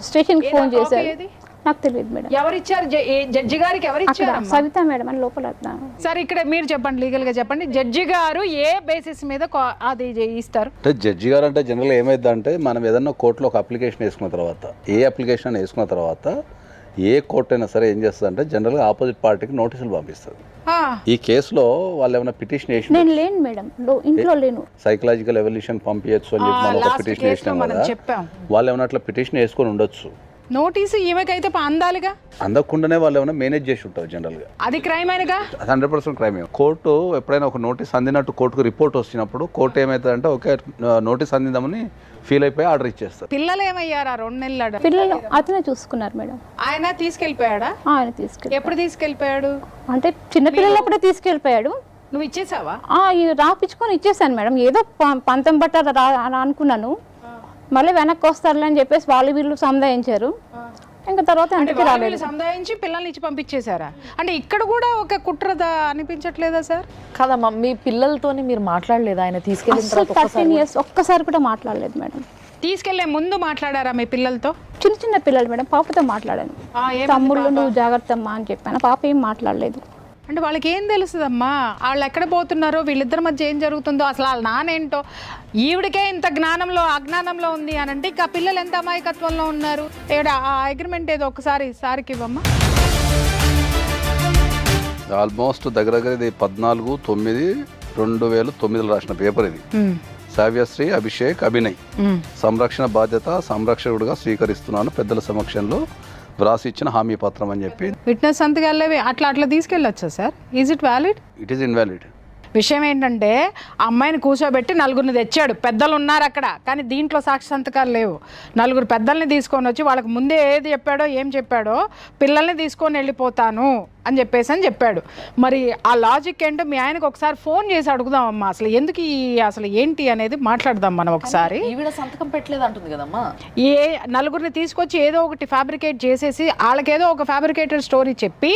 స్టేషన్కి ఫోన్ చేశారు. నాకు తెలియదు మేడం. ఎవరిచ్చారు? జడ్జి గారికి ఎవరిచ్చారు? సవిత మేడం అని లోపల. సరే, ఇక్కడ మీరు చెప్పండి, లీగల్ గా చెప్పండి, జడ్జి గారు ఏ బేసిస్ మీద అది ఇస్తారు? అంటే జడ్జి గారు అంటే జనరల్గా ఏమైందంటే మనం ఏదన్నా కోర్టులో ఒక అప్లికేషన్ వేసుకున్న తర్వాత, ఏ అప్లికేషన్ వేసుకున్న తర్వాత ఏ కోర్టు అయినా సరే ఏం చేస్తుంది అంటే జనరల్గా ఆపోజిట్ పార్టీకి నోటీసులు పంపిస్తుంది. ఈ కేసులో వాళ్ళు ఏమైనా పిటిషన్ వేసి, నేను లేను మేడం, ఇంట్లో లేను, సైకలాజికల్ ఎవల్యూషన్ పంపించచ్చు అని చెప్పి మనం ఒక పిటిషన్ వేసినాం కదా, వాళ్ళు ఏమైనా అట్లా పిటిషన్ వేసుకొని ఉండొచ్చు. నోటీసు ఈమెకైతే అందాలిగా, అందకుండానే వాళ్ళు ఏమైనా మేనేజ్ చేసి ఉంటారు జనరల్గా. అది క్రైమ్ అయినగా, 100% క్రైమ్. కోర్టు ఎప్పుడైనా ఒక నోటీస్ అందినట్టు కోర్టుకు రిపోర్ట్ వచ్చినప్పుడు కోర్టు ఏమవుతుందంటే ఓకే నోటీస్ అందిందామని ఫీల్ అయిపోయి ఆర్డర్ ఇచ్చేస్తారు. పిల్లలు ఏమయ్యారా? 2 నెలలు పిల్లలు అతనే చూసుకున్నారు మేడం. ఆయన తీసుకెళ్ళిపోయాడా? ఆయన తీసుకెళ్ళి. ఎప్పుడు తీసుకెళ్ళిపోయాడు? అంటే చిన్నపిల్లలప్పుడే తీసుకెళ్ళిపోయాడు. నువ్వు ఇచ్చేసావా? రాపించుకొని ఇచ్చేసాను మేడం. ఏదో పంతం బట్ట అనుకున్నాను, మళ్ళీ వెనక్కి వస్తారులే అని చెప్పేసి వీళ్ళు సంధాయించారు. ఇంకా తర్వాత సంధాయించి పిల్లల్ని ఇచ్చి పంపించేశారా? అంటే ఇక్కడ కూడా ఒక కుట్రద అనిపించట్లేదా సార్? కాదమ్మా, మీ పిల్లలతోని మీరు మాట్లాడలేదా? ఆయన తీసుకెళ్ళిన తర్వాత 13 years ఒక్కసారి కూడా మాట్లాడలేదు మేడం. తీసుకెళ్లే ముందు మాట్లాడారా మీ పిల్లలతో? చిన్న పిల్లలు మేడం, పాపతో మాట్లాడాను. తమ్ముళ్ళు నువ్వు జాగ్రత్త అమ్మా అని చెప్పాను. పాప ఏం మాట్లాడలేదు. అంటే వాళ్ళకి ఏం తెలుస్తుందమ్మా? వాళ్ళు ఎక్కడ పోతున్నారో, వీళ్ళిద్దరి మధ్య ఏం జరుగుతుందో, అసలు వాళ్ళ నానేంటో. ఈవిడికే ఇంత జ్ఞానంలో అజ్ఞానంలో ఉంది అని అంటే ఇంకా పిల్లలు ఎంత అమాయకత్వంలో ఉన్నారు. ఆ అగ్రిమెంట్ ఏదో ఒకసారి సార్కి ఇవ్వమ్మా. ఆల్మోస్ట్ దగ్గర ఇది 14/9/2009 రాసిన పేపర్ ఇది. సావ్యశ్రీ అభిషేక్ అభినయ్ సంరక్షణ బాధ్యత సంరక్షకుడిగా స్వీకరిస్తున్నాను పెద్దల సమక్షంలో వ్రాసి ఇచ్చిన హామీ పత్రం అని చెప్పి. విట్నెస్ సంతకాలు అట్లా తీసుకెళ్ళొచ్చా sir? Is it valid? It is invalid. విషయం ఏంటంటే ఆ అమ్మాయిని కూర్చోబెట్టి 4 తెచ్చాడు, పెద్దలు ఉన్నారు అక్కడ, కానీ దీంట్లో సాక్షి సంతకాలు లేవు. 4 పెద్దల్ని తీసుకొని వచ్చి వాళ్ళకి ముందే ఏది చెప్పాడో ఏం చెప్పాడో, పిల్లల్ని తీసుకొని వెళ్ళిపోతాను అని చెప్పాడు. మరి ఆ లాజిక్ ఏంటో మీ ఆయనకు ఒకసారి ఫోన్ చేసి అడుగుదాం అమ్మా, అసలు ఎందుకు అసలు ఏంటి అనేది మాట్లాడదాం మనం ఒకసారి. ఈవిడ సంతకం పెట్టలేదు అంటుంది కదమ్మా. 4 తీసుకొచ్చి ఏదో ఒకటి ఫ్యాబ్రికేట్ చేసేసి వాళ్ళకేదో ఒక ఫ్యాబ్రికేటెడ్ స్టోరీ చెప్పి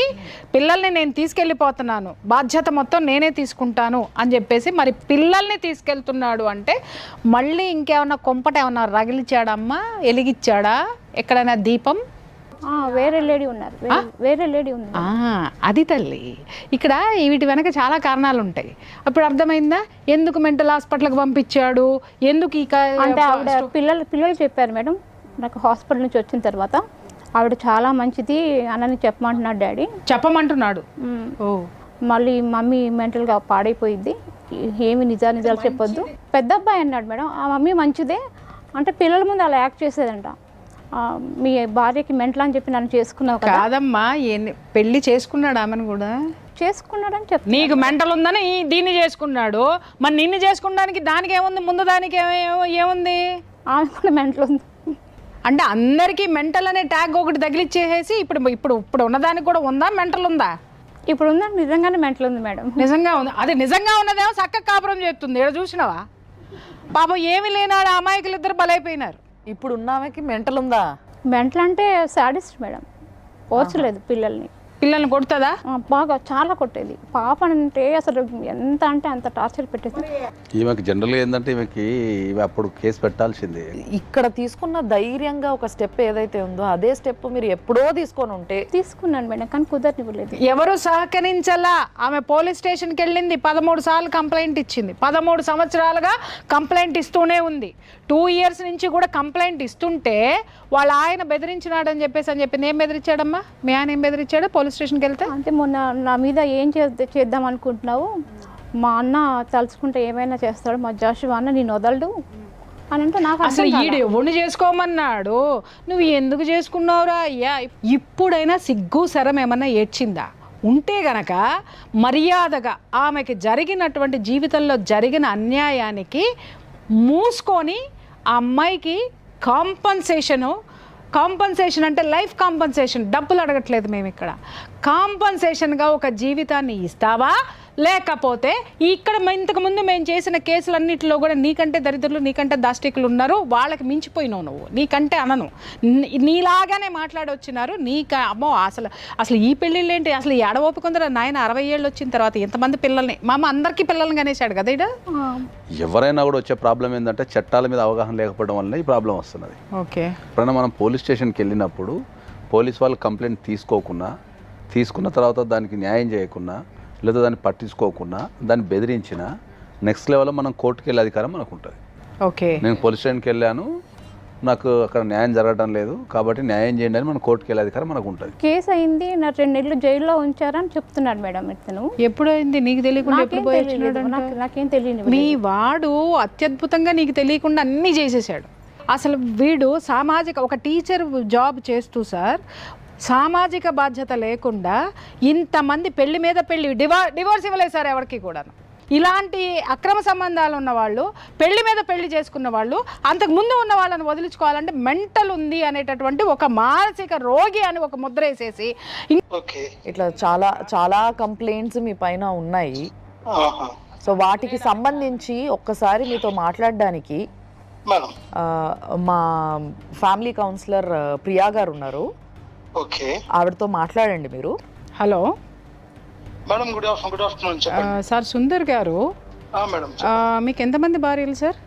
పిల్లల్ని నేను తీసుకెళ్ళిపోతున్నాను, బాధ్యత మొత్తం నేనే తీసుకుంటాను అని చెప్పేసి మరి పిల్లల్ని తీసుకెళ్తున్నాడు అంటే మళ్ళీ ఇంకేమన్నా కొంపట ఏమన్నా రగిలిచ్చాడమ్మా, ఎలిగిచ్చాడా ఎక్కడైనా దీపం? వేరే లేడీ ఉన్నారు, వేరే లేడీ ఉంది. అది తల్లి, ఇక్కడ వీటి వెనక చాలా కారణాలు ఉంటాయి. అప్పుడు అర్థమైందా ఎందుకు మెంటల్ హాస్పిటల్కి పంపించాడు, ఎందుకు అంటే ఆవిడ పిల్లలు చెప్పారు మేడం, నాకు హాస్పిటల్ నుంచి వచ్చిన తర్వాత ఆవిడ చాలా మంచిది అని చెప్పమంటున్నాడు డాడీ. చెప్పమంటున్నాడు. మళ్ళీ మమ్మీ మెంటల్గా పాడైపోయింది, ఏమి నిజాలు చెప్పొద్దు. పెద్ద అబ్బాయి అన్నాడు మేడం, ఆ మమ్మీ మంచిదే అంటే పిల్లల ముందు అలా యాక్ట్ చేసేదంట. మీ భార్యకి మెంటల్ అని చెప్పి నన్ను చేసుకున్నావు కదా. కాదమ్మా, పెళ్లి చేసుకున్నాడు ఆమెను కూడా. చేసుకున్నాడని చెప్పి నీకు మెంటల్ ఉందని దీన్ని చేసుకున్నాడు, మరి నిన్ను చేసుకోవడానికి దానికి ఏముంది, ముందు దానికి ఏముంది? ఆమె కూడా మెంటల్ ఉంది అంటే అందరికీ మెంటల్ అనే ట్యాగ్ ఒకటి తగిలిచ్చేసేసి ఇప్పుడు ఉన్నదానికి కూడా ఉందా, మెంటల్ ఉందా? ఇప్పుడు ఉందంటే నిజంగానే మెంటల్ ఉంది మేడం. నిజంగా ఉంది. అది నిజంగా ఉన్నదేమో చక్క కాపురం చేస్తుంది. ఇక్కడ చూసినావా పాపం, ఏమి లేనాడు అమాయకులు ఇద్దరు బలైపోయినారు. ఇప్పుడు ఉన్నామెకి మెంటల్ ఉందా? మెంటల్ అంటే సాడిస్ట్ మేడం, పోర్చలేదు పిల్లల్ని కొడుతుందా? బాగా చాలా కొట్టేది. పాప అంటే అసలు ఎంత అంటే అంత టార్చర్ పెట్టేది. ఈమెకి జనరల్గా ఏంటంటే ఈమెకి అప్పుడు కేసు పెట్టాల్సిందే. ఇక్కడ తీసుకున్న ధైర్యంగా ఒక స్టెప్ ఏదైతే ఉందో అదే స్టెప్ మీరు ఎప్పుడో తీసుకొని ఉంటే. తీసుకున్నాను మేడం, కానీ కుదరనివ్వలేదు. ఎవరు సహకరించలా. ఆమె పోలీస్ స్టేషన్కి వెళ్ళింది, 13 సార్లు కంప్లైంట్ ఇచ్చింది. 13 సంవత్సరాలుగా కంప్లైంట్ ఇస్తూనే ఉంది. 2 years నుంచి కూడా కంప్లైంట్ ఇస్తుంటే వాళ్ళ ఆయన బెదిరించినాడని చెప్పి ఏం బెదిరించాడమ్మా? మీ ఆయన ఏం బెదిరించాడు పోలీస్ స్టేషన్కి వెళ్తే? అంటే మొన్న నా మీద ఏం చేద్దాం అనుకుంటున్నావు, మా అన్న తలుచుకుంటే ఏమైనా చేస్తాడు, మా జాషువా అన్న నేను వదలడు అని అంటే నాకు అసలు ఈడు ఎవరిని చేసుకోమన్నాడు, నువ్వు ఎందుకు చేసుకున్నావురా అయ్యా? ఇప్పుడైనా సిగ్గు శరం ఏమన్నా ఏడ్చిందా? ఉంటే గనక మర్యాదగా ఆమెకి జరిగినటువంటి జీవితంలో జరిగిన అన్యాయానికి మూసుకొని ఆ అమ్మాయికి కాంపన్సేషన్ అంటే లైఫ్ కాంపన్సేషన్, డబ్బులు అడగట్లేదు మేము ఇక్కడ, కాంపన్సేషన్గా ఒక జీవితాన్ని ఇస్తావా? లేకపోతే ఇక్కడ ఇంతకుముందు మేము చేసిన కేసులన్నింటిలో కూడా నీకంటే దరిద్రులు, నీకంటే దాష్టికులు ఉన్నారు, వాళ్ళకి మించిపోయినావు నువ్వు, నీకంటే అనను, నీలాగానే మాట్లాడొచ్చినారు. అమ్మో అసలు ఈ పెళ్ళిళ్ళు ఏంటి, అసలు ఎడ ఓపికొందరు నాయన 60 ఏళ్ళు వచ్చిన తర్వాత ఎంతమంది పిల్లల్ని, మా అమ్మ అందరికీ పిల్లల్ని కనేసాడు కదా. ఇక్కడ ఎవరైనా కూడా వచ్చే ప్రాబ్లం ఏంటంటే చట్టాల మీద అవగాహన లేకపోవడం వల్ల ఈ ప్రాబ్లం వస్తున్నది. ఓకే, ఎప్పుడైనా మనం పోలీస్ స్టేషన్కి వెళ్ళినప్పుడు పోలీస్ వాళ్ళు కంప్లైంట్ తీసుకున్న తర్వాత దానికి న్యాయం చేయకుండా లేదా దాన్ని పట్టించుకోకుండా దాన్ని బెదిరించిన నెక్స్ట్ లెవెల్లో మనం కోర్టుకి వెళ్ళే అధికారం మనకు ఉంటుంది. ఓకే, నేను పోలీస్ స్టేషన్కి వెళ్ళాను, నాకు అక్కడ న్యాయం జరగడం లేదు కాబట్టి న్యాయం చేయండి అని మనం కోర్టుకి వెళ్ళే అధికారం మనకు ఉంటుంది. కేసు అయింది, నా 2 నెలలు జైల్లో ఉంచారని చెప్తున్నాడు మేడం. ఇతను ఎప్పుడు అయింది నీకు తెలియకుండా? నాకేం తెలియదు. మీ వాడు అత్యద్భుతంగా నీకు తెలియకుండా అన్నీ చేసేసాడు. అసలు వీడు ఒక టీచర్ జాబ్ చేస్తూ సార్ సామాజిక బాధ్యత లేకుండా ఇంతమంది పెళ్లి మీద పెళ్లి, డివోర్స్ ఇవ్వలేదు సార్ ఎవరికి కూడా. ఇలాంటి అక్రమ సంబంధాలు ఉన్న వాళ్ళు, పెళ్లి మీద పెళ్లి చేసుకున్న వాళ్ళు, అంతకుముందు ఉన్న వాళ్ళని వదిలించుకోవాలంటే మెంటల్ ఉంది అనేటటువంటి ఒక మానసిక రోగి అని ఒక ముద్ర వేసేసి ఇట్లా చాలా చాలా కంప్లైంట్స్ మీ పైన ఉన్నాయి. సో వాటికి సంబంధించి ఒక్కసారి మీతో మాట్లాడడానికి మా ఫ్యామిలీ కౌన్సిలర్ ప్రియా గారు ఉన్నారు, ఆవిడతో మాట్లాడండి మీరు. Hello madam, good afternoon. Sir Sundar గారు, మీకు ఎంతమంది భార్యలు సార్?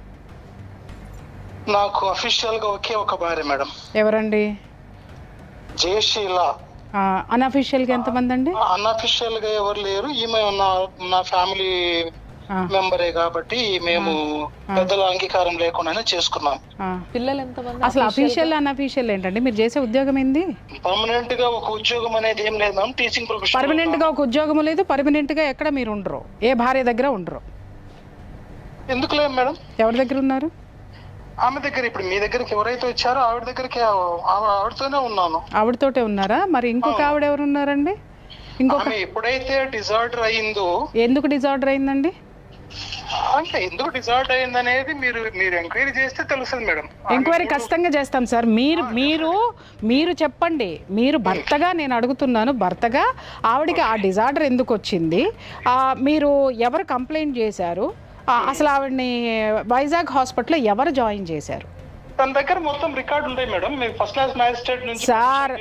నాకు అఫీషియల్ గా ఒక భార్య మేడం. ఎవరండి? జయశీల. అన్అఫీషియల్ గా ఎంతమంది అండి? అన్అఫీషియల్ గా ఎవరు లేరు, ఈమె నా ఫ్యామిలీ మెంబరే కాబట్టి మేము పెద్దల అంగీకారం లేకుండానే చేసుకున్నాం. పిల్లలు ఎంతమంది? అసలు అఫీషియల్ అన్అఫీషియల్ ఏంటండి? మీరు చేసే ఉద్యోగం ఏంది? పర్మనెంట్ గా ఒక ఉద్యోగం అనేది ఏం లేదు మ్యామ్, టీచింగ్ ప్రొఫెషన్. పర్మనెంట్ గా ఒక ఉద్యోగం లేదు, పర్మనెంట్ గా ఎక్కడ మీరు ఉండరు, ఏ భార్య దగ్గర ఉండరు. ఎందుకు లేదు మేడం? ఎవరి దగ్గర ఉన్నారు? ఆమె దగ్గర. ఇప్పుడు మీ దగ్గరికి ఎవరైతే వచ్చారో ఆవిడ దగ్గరికి ఆవిడతోనే ఉన్నాను. ఆవిడతోటే ఉన్నారా? మరి ఇంకొక ఆవిడ ఎవరు ఉన్నారండి? ఇంకొక ఎప్పుడైతే డిజార్డర్ అయిందో. ఎందుకు డిజార్డర్ అయిందండి? అంటే ఎందుకు డిజార్డర్ అయింది అనేది మీరు ఎంక్వైరీ చేస్తే తెలుస్తుంది మేడం. ఎంక్వైరీ ఖచ్చితంగా చేస్తాం సార్. మీరు చెప్పండి. మీరు భర్తగా నేను అడుగుతున్నాను, భర్తగా ఆవిడకి ఆ డిజార్డర్ ఎందుకు వచ్చింది, మీరు ఎవరు కంప్లైంట్ చేశారు, అసలు ఆవిడని వైజాగ్ హాస్పిటల్లో ఎవరు జాయిన్ చేశారు? తన దగ్గర మొత్తం రికార్డు ఉంటాయి మేడం. మీరు ఫస్ట్ క్లాస్ మ్యాజిస్ట్రేట్ నుంచి సార్,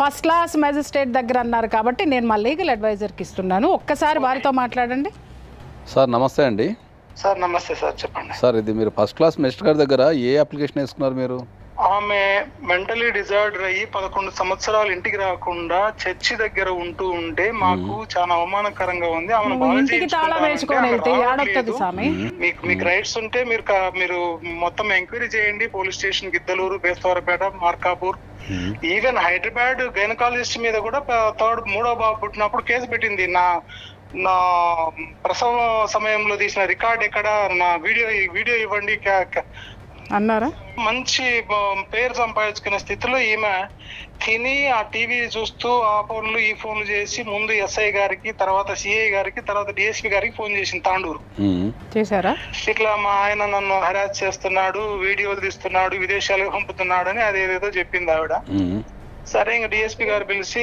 ఫస్ట్ క్లాస్ మ్యాజిస్ట్రేట్ దగ్గర అన్నారు కాబట్టి నేను మా లీగల్ అడ్వైజర్కి ఇస్తున్నాను, ఒక్కసారి వారితో మాట్లాడండి. సార్ నమస్తే అండి. సార్ నమస్తే సార్, చెప్పండి సార్. ఇది మీరు ఫస్ట్ క్లాస్ మెజిస్ట్రేట్ గారి దగ్గర ఏ అప్లికేషన్ వేసుకున్నారు మీరు? ఆమె మెంటలీ డిజార్డర్ అయ్యి 11 సంవత్సరాలు ఇంటికి రాకుండా చర్చి దగ్గర ఉంటూ ఉంటే మాకు చాలా అవమానకరంగా ఉంది. ఆమెను బాగా ఇంటికి తాళం వేసుకొని వెళ్తే ఏడొస్తుంది స్వామి. మీకు రైట్స్ ఉంటే మీరు మొత్తం ఎంక్వైరీ చేయండి. Police station Giddalur, Bestavaripeta, Markapur, even Hyderabad gynaecologist మీద కూడా మూడో బాబు పుట్టినప్పుడు కేసు పెట్టింది. నా ప్రసవ సమయంలో తీసిన రికార్డ్ ఎక్కడ, నా వీడియో ఇవ్వండి అన్నారా? మంచి పేరు సంపాదించుకునే స్థితిలో ఈమె తిని ఆ టీవీ చూస్తూ ఆ ఫోన్లు ఈ ఫోన్లు చేసి ముందు ఎస్ఐ గారికి, తర్వాత సిఐ గారికి, తర్వాత డిఎస్పీ గారికి ఫోన్ చేసింది తాండూరు. చేశారా? ఇట్లా మా ఆయన నన్ను హెరాస్ చేస్తున్నాడు, వీడియోలు తీస్తున్నాడు, విదేశాలకు పంపుతున్నాడు అని అదేదేదో చెప్పింది ఆవిడ. సరే ఇంకా డిఎస్పీ గారు పిలిచి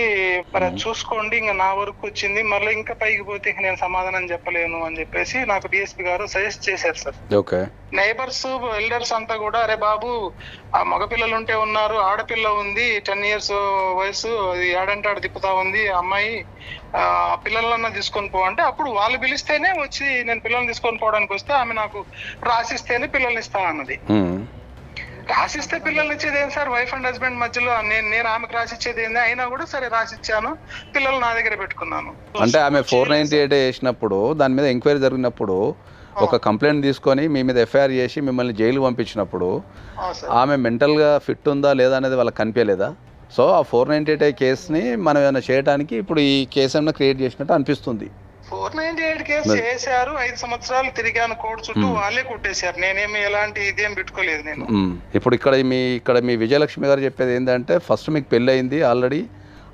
మరి చూసుకోండి, ఇంకా నా వరకు వచ్చింది, మళ్ళీ ఇంకా పైకి పోతే నేను సమాధానం చెప్పలేను అని చెప్పేసి నాకు డిఎస్పీ గారు సజెస్ట్ చేశారు సార్. నైబర్స్, ఎల్డర్స్ అంతా కూడా అరే బాబు ఆ మగపిల్లలు ఉంటే ఉన్నారు, ఆడపిల్ల ఉంది 10 years వయసు, అది ఆడంటే ఆడ తిప్పుతా ఉంది అమ్మాయి, పిల్లలన్నా తీసుకొని పో అంటే అప్పుడు వాళ్ళు పిలిస్తేనే వచ్చి నేను పిల్లల్ని తీసుకొని పోవడానికి వస్తే ఆమె నాకు రాసిస్తేనే పిల్లల్ని ఇస్తా అన్నది. రాసిస్తే పిల్లల్ని ఇచ్చేది ఏం సార్, వైఫ్ అండ్ హస్బెండ్ మధ్యలో నేను ఆమెకు రాసిచ్చేది ఏంది, అయినా కూడా సరే రాసిచ్చాను, పిల్లలు నా దగ్గర పెట్టుకున్నాను. అంటే ఆమె 498 వేసినప్పుడు దాని మీద ఎంక్వైరీ జరిగినప్పుడు ఒక కంప్లైంట్ తీసుకొని మీ మీద ఎఫ్ఐఆర్ చేసి మిమ్మల్ని జైలు పంపించినప్పుడు ఆమె మెంటల్గా ఫిట్ ఉందా లేదా అనేది వాళ్ళకి కనిపించలేదా? సో ఆ 498 కేసుని మనం ఏమైనా చేయడానికి ఇప్పుడు ఈ కేసు ఏమైనా క్రియేట్ చేసినట్టు అనిపిస్తుంది. 498 కేసు చేశారు, 5 సంవత్సరాలు తిరిగాను కోర్టు చుట్టూ, వాళ్ళే కొట్టేశారు, నేనేమి ఎలాంటి ఇదేం పెట్టుకోలేదు నేను. ఇప్పుడు ఇక్కడ మీ విజయలక్ష్మి గారు చెప్పేది ఏంటంటే ఫస్ట్ మీకు పెళ్ళి అయింది ఆల్రెడీ,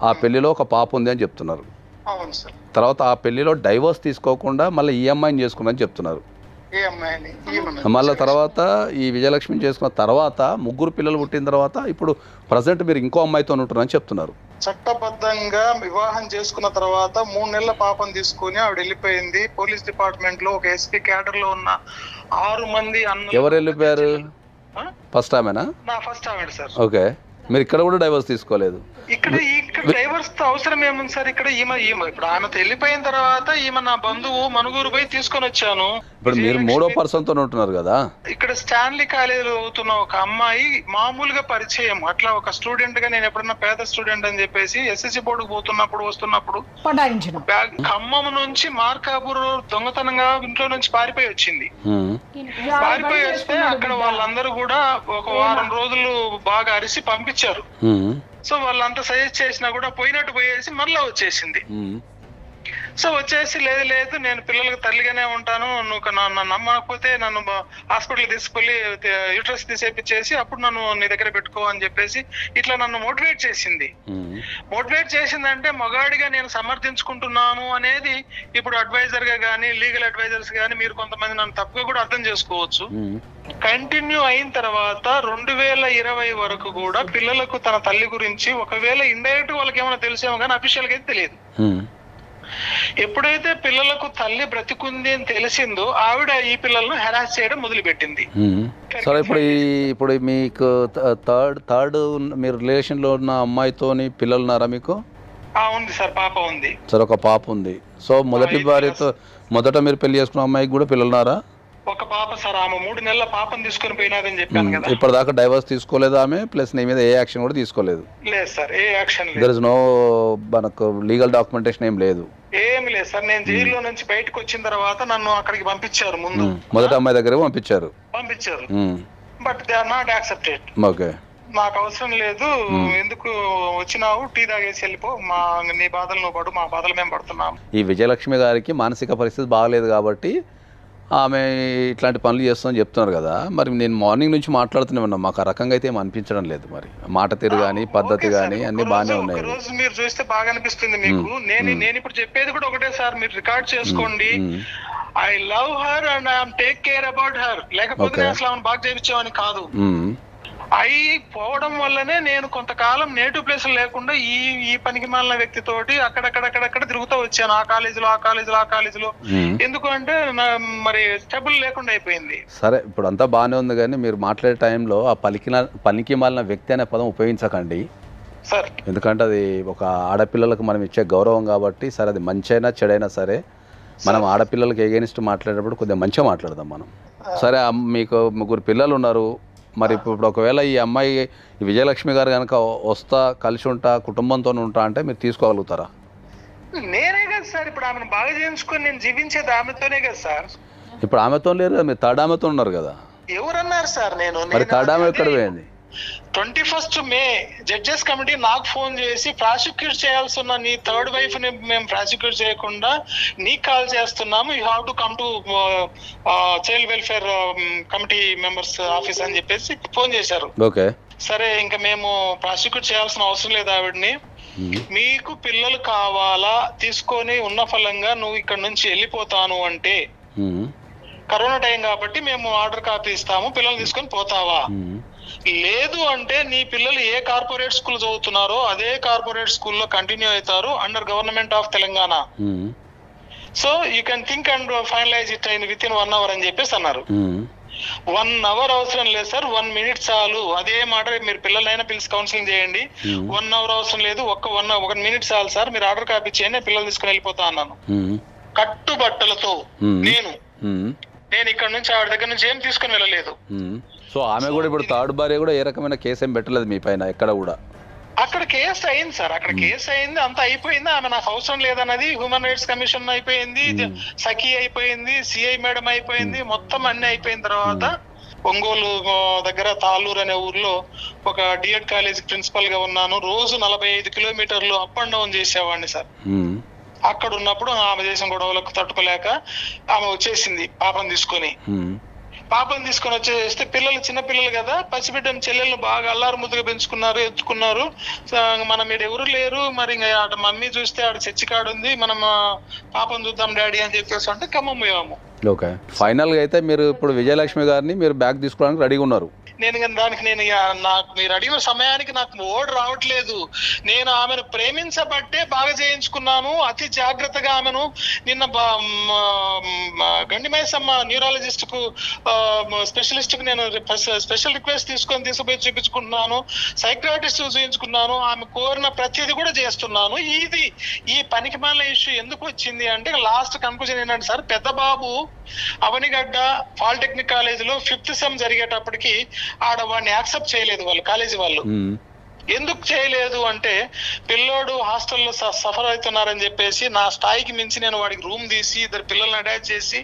ఆ పెళ్లిలో ఒక పాప ఉంది అని చెప్తున్నారు. అవును సార్. తర్వాత ఆ పెళ్లిలో డైవోర్స్ తీసుకోకుండా మళ్ళీ ఈ అమ్మాయిని చేసుకున్నారని చెప్తున్నారు. మళ్ళీ తర్వాత ఈ విజయలక్ష్మిని చేసుకున్న తర్వాత 3 పిల్లలు పుట్టిన తర్వాత ఇప్పుడు ప్రజెంట్ మీరు ఇంకో అమ్మాయితో ఉంటున్నారని చెప్తున్నారు. చట్టబద్ధంగా వివాహం చేసుకున్న తర్వాత 3 నెలల పాపను తీసుకుని ఆవిడ వెళ్ళిపోయింది. పోలీస్ డిపార్ట్మెంట్ లో ఒక ఎస్పీ క్యాడర్ లో ఉన్న 6 మంది అన్న. ఎవరు వెళ్ళిపోయారు? ఫస్ట్ ఆమెనా? నా ఫస్ట్ ఆవిడ సార్. ఓకే, మీరు ఇక్కడ కూడా డైవర్స్ తీసుకోలేదు? ఇక్కడ డైవర్స్ తో అవసరం ఏముంది సార్? ఇక్కడ ఈమె ఇప్పుడు ఆమెతో వెళ్ళిపోయిన తర్వాత ఈమె నా బంధువు మనుగురు పోయి తీసుకొని వచ్చాను. ఇప్పుడు మీరు 3వ పర్సన్ తో ఉంటున్నారు కదా. ఇక్కడ స్టాన్లీ కాలేజీలో అవుతున్న ఒక అమ్మాయి మామూలుగా పరిచయం, అట్లా ఒక స్టూడెంట్ గా నేను ఎప్పుడన్నా పేద స్టూడెంట్ అని చెప్పేసి ఎస్ఎస్సి బోర్డుకు పోతున్నప్పుడు వస్తున్నప్పుడు ఖమ్మం నుంచి మార్కాపూర్ దొంగతనంగా ఇంట్లో నుంచి పారిపోయి వచ్చింది. పారిపోయి వస్తే అక్కడ వాళ్ళందరూ కూడా ఒక వారం రోజులు బాగా అరిసి పంపించారు. సో వాళ్ళంతా సజెస్ట్ చేసినా కూడా పోయినట్టు పోయేసి మళ్ళీ వచ్చేసింది. సో వచ్చేసి లేదు నేను పిల్లలకు తల్లిగానే ఉంటాను, నువ్వు నన్ను నమ్మకపోతే నన్ను హాస్పిటల్ తీసుకెళ్ళి యూట్రస్ తీసేపించేసి అప్పుడు నన్ను నీ దగ్గర పెట్టుకో అని చెప్పేసి ఇట్లా నన్ను మోటివేట్ చేసింది. మోటివేట్ చేసిందంటే మగాడిగా నేను సమర్థించుకుంటున్నాను అనేది ఇప్పుడు అడ్వైజర్ గా కానీ లీగల్ అడ్వైజర్స్ కానీ మీరు కొంతమంది నన్ను తప్పుగా కూడా అర్థం చేసుకోవచ్చు. కంటిన్యూ అయిన తర్వాత 2020 వరకు కూడా పిల్లలకు తన తల్లి గురించి ఒకవేళ ఇండైరెక్ట్ వాళ్ళకి ఏమైనా తెలిసేమో కానీ అఫీషియల్ గా అయితే తెలియదు. ఎప్పుడైతే పిల్లలకు తల్లి బ్రతికుంది అని తెలిసిందో ఆవిడ ఈ పిల్లలను హెరాస్ చేయడం మొదలుపెట్టింది. సరే, ఇప్పుడు మీకు థర్డ్ మీరు రిలేషన్ లో ఉన్న అమ్మాయితోని పిల్లలు ఉన్నారా మీకు? ఉంది సార్, పాప ఉంది. సరే, ఒక పాప ఉంది. సో మొదటి భార్యతో మొదట మీరు పెళ్లి చేసుకున్న అమ్మాయికి కూడా పిల్లలు ఉన్నారా? ఒక పాప సార్, ఆమె 3 నెలల పాపను తీసుకుని పోయినాదని చెప్పాను కదా. ఇప్పటిదాకా డైవర్స్ తీసుకోలేదు ఆమె, ప్లస్ నీ మీద ఏ యాక్షన్ కూడా తీసుకోలేదు? లేదు సార్, ఏ యాక్షన్ లేదు. దేర్ ఇస్ నో మనకు లీగల్ డాక్యుమెంటేషన్ ఏం లేదు? ఏమి లేదు సార్. నేను జైల్లో నుంచి బయటకు వచ్చిన తర్వాత నన్ను అక్కడికి పంపించారు. ముందు మొదటి అమ్మాయి దగ్గర పంపించారు. But they are not accepted. Okay, మాకు అవసరం లేదు, ఎందుకు వచ్చినావు, టీ తాగేసి వెళ్ళిపో, నీ బాధలు నువ్వు పడు, మా బాధలు మేము పడుతున్నాం. ఈ విజయలక్ష్మి గారికి మానసిక పరిస్థితి బాగలేదు కాబట్టి ఆమె ఇట్లాంటి పనులు చేస్తుందని చెప్తున్నారు కదా. మరి నేను మార్నింగ్ నుంచి మాట్లాడుతూనే ఉన్నా, మాకు ఆ రకంగా అయితే ఏం అనిపించడం లేదు. మరి మాట తీరు కానీ పద్ధతి కానీ అన్ని బాగానే ఉన్నాయి. రోజు మీరు చూస్తే బాగా అనిపిస్తుంది మీకు. నేను ఇప్పుడు చెప్పేది కూడా ఒకటే సార్, మీరు రికార్డ్ చేసుకోండి. I love her and I'm take care about her. లేకపోతే అసలు ఆమెను బాగా చేయించామని కాదు. అయి పోవడం వల్లనే నేను కొంతకాలం నేటివ్ ప్లేస్ లేకుండా ఈ పనికి మాలిన వ్యక్తితోటి అక్కడక్కడ తిరుగుతూ వచ్చాను. ఆ కాలేజీలో ఎందుకు అంటే మరి స్టెబుల్ లేకుండా అయిపోయింది. సరే, ఇప్పుడు అంతా బాగానే ఉంది కానీ మీరు మాట్లాడే టైంలో ఆ పనికి మాలిన వ్యక్తి అనే పదం ఉపయోగించకండి సార్. ఎందుకంటే అది ఒక ఆడపిల్లలకు మనం ఇచ్చే గౌరవం కాబట్టి. సరే, అది మంచైనా చెడైనా సరే మనం ఆడపిల్లలకి ఎగెనిస్ట్ మాట్లాడేటప్పుడు కొద్దిగా మంచిగా మాట్లాడదాం మనం. సరే, మీకు 3 పిల్లలు ఉన్నారు, మరి ఇప్పుడు ఒకవేళ ఈ అమ్మాయి ఈ విజయలక్ష్మి గారు కనుక వస్తా కలిసి ఉంటా కుటుంబంతో ఉంటా అంటే మీరు తీసుకోగలుగుతారా? నేనే కదా సార్ ఇప్పుడు ఆమెను బాగా చేయించుకొని నేను జీవించేది ఆమెతోనే కదా సార్. ఇప్పుడు ఆమెతో లేరు కదా, మీరు థర్డ్ ఆమెతో ఉన్నారు కదా. ఎవరన్నారు సార్? మరి థర్డ్ ఆమె ఎక్కడ పోయింది? 21 మే జడ్జెస్ కమిటీ నాకు ఫోన్ చేసి ప్రాసిక్యూట్ చేయాల్సి ఉన్న నీ థర్డ్ వైఫ్ ని మేము ప్రాసిక్యూట్ చేయకుండా నీకు కాల్ చేస్తున్నాము, you have to come to child welfare committee members office అని చెప్పేసి ఫోన్ చేశారు. ఓకే, సరే ఇంకా మేము ప్రాసిక్యూట్ చేయాల్సిన అవసరం లేదు ఆవిడని, మీకు పిల్లలు కావాలా తీసుకొని ఉన్న ఫలంగా నువ్వు ఇక్కడ నుంచి వెళ్ళిపోతాను అంటే కరోనా టైం కాబట్టి మేము ఆర్డర్ కాపీ ఇస్తాము, పిల్లలు తీసుకొని పోతావా? లేదు అంటే నీ పిల్లలు ఏ కార్పొరేట్ స్కూల్ చదువుతున్నారో అదే కార్పొరేట్ స్కూల్లో కంటిన్యూ అవుతారు under government of Telangana. So you can think and finalise it with in 1 hour అని చెప్పేసి అన్నారు. 1 hour అవసరం లేదు సార్, 1 minute చాలు. అదే మాట మీరు పిల్లలైనా పిలిచి కౌన్సిలింగ్ చేయండి. 1 hour అవసరం లేదు, 1 minute చాలు సార్, మీరు ఆర్డర్ కాపీ చేయండి, పిల్లలు తీసుకుని వెళ్ళిపోతా అన్నాను. కట్టుబట్టలతో నేను ఇక్కడ నుంచి ఆవిడ దగ్గర నుంచి ఏం తీసుకుని వెళ్ళలేదు. సో ఆమె కూడా ఇప్పుడు థర్డ్ భార్య కూడా ఏ రకమైన కేసు ఏం పెట్టలేదు మీ పైన ఎక్కడ కూడా? అక్కడ కేసు అయింది సార్, అక్కడ కేసు అయింది, అంత అయిపోయింది. ఆమె నాకు అవసరం లేదన్నది హ్యూమన్ రైట్స్ కమిషన్ అయిపోయింది, సఖీ అయిపోయింది, సిఐ మేడం అయిపోయింది, మొత్తం అన్ని అయిపోయిన తర్వాత ఒంగోలు దగ్గర తాళ్ళూరు అనే ఊర్లో ఒక డిఎడ్ కాలేజ్ ప్రిన్సిపల్ గా ఉన్నాను. రోజు 45 kilometers అప్ అండ్ డౌన్ చేసేవాడిని సార్. అక్కడ ఉన్నప్పుడు ఆమె చేసిన గొడవలకు తట్టుకోలేక ఆమె వచ్చేసింది పాపను తీసుకొని వచ్చేస్తే పిల్లలు చిన్న పిల్లలు కదా, పసిబిడ్డని చెల్లెళ్ళు బాగా అల్లారు ముద్దుగా పెంచుకున్నారు, ఎత్తుకున్నారు. మనం మీరు ఎవరు లేరు, మరి ఇంకా ఆడ మమ్మీ చూస్తే ఆడ చర్చి కాడు ఉంది, మనం పాపను చూద్దాం డాడీ అని చెప్పేసి అంటే ఖమ్మం పోయాము. ఓకే, ఫైనల్ గా అయితే మీరు ఇప్పుడు విజయలక్ష్మి గారిని మీరు బ్యాక్ తీసుకోవడానికి రెడీగా ఉన్నారు. దానికి నాకు మీరు అడిగిన సమయానికి నాకు ఓడ్ రావట్లేదు. నేను ఆమెను ప్రేమించబట్టే బాగా చేయించుకున్నాను, అతి జాగ్రత్తగా ఆమెను. నిన్న గండిమైసమ్మ న్యూరాలజిస్ట్ కు స్పెషలిస్ట్ కు నేను స్పెషల్ రిక్వెస్ట్ తీసుకుపోయి చూపించుకుంటున్నాను, సైక్రాటిస్ట్ చూపించుకున్నాను, ఆమె కోరిన ప్రతిదీ కూడా చేస్తున్నాను. ఈ పనికిమాలిన ఇష్యూ ఎందుకు వచ్చింది అంటే లాస్ట్ కన్క్లూజన్ ఏంటంటే సార్, పెద్ద బాబు అవనిగడ్డ పాలిటెక్నిక్ కాలేజ్ లో 5th సెమ్ జరిగేటప్పటికి ఆడ వాడిని యాక్సెప్ట్ చేయలేదు వాళ్ళు, కాలేజీ వాళ్ళు. ఎందుకు చేయలేదు అంటే పిల్లోడు హాస్టల్లో సఫర్ అవుతున్నారని చెప్పేసి నా స్థాయికి మించి నేను వాడికి రూమ్ తీసి 2 పిల్లల్ని అటాచ్ చేసి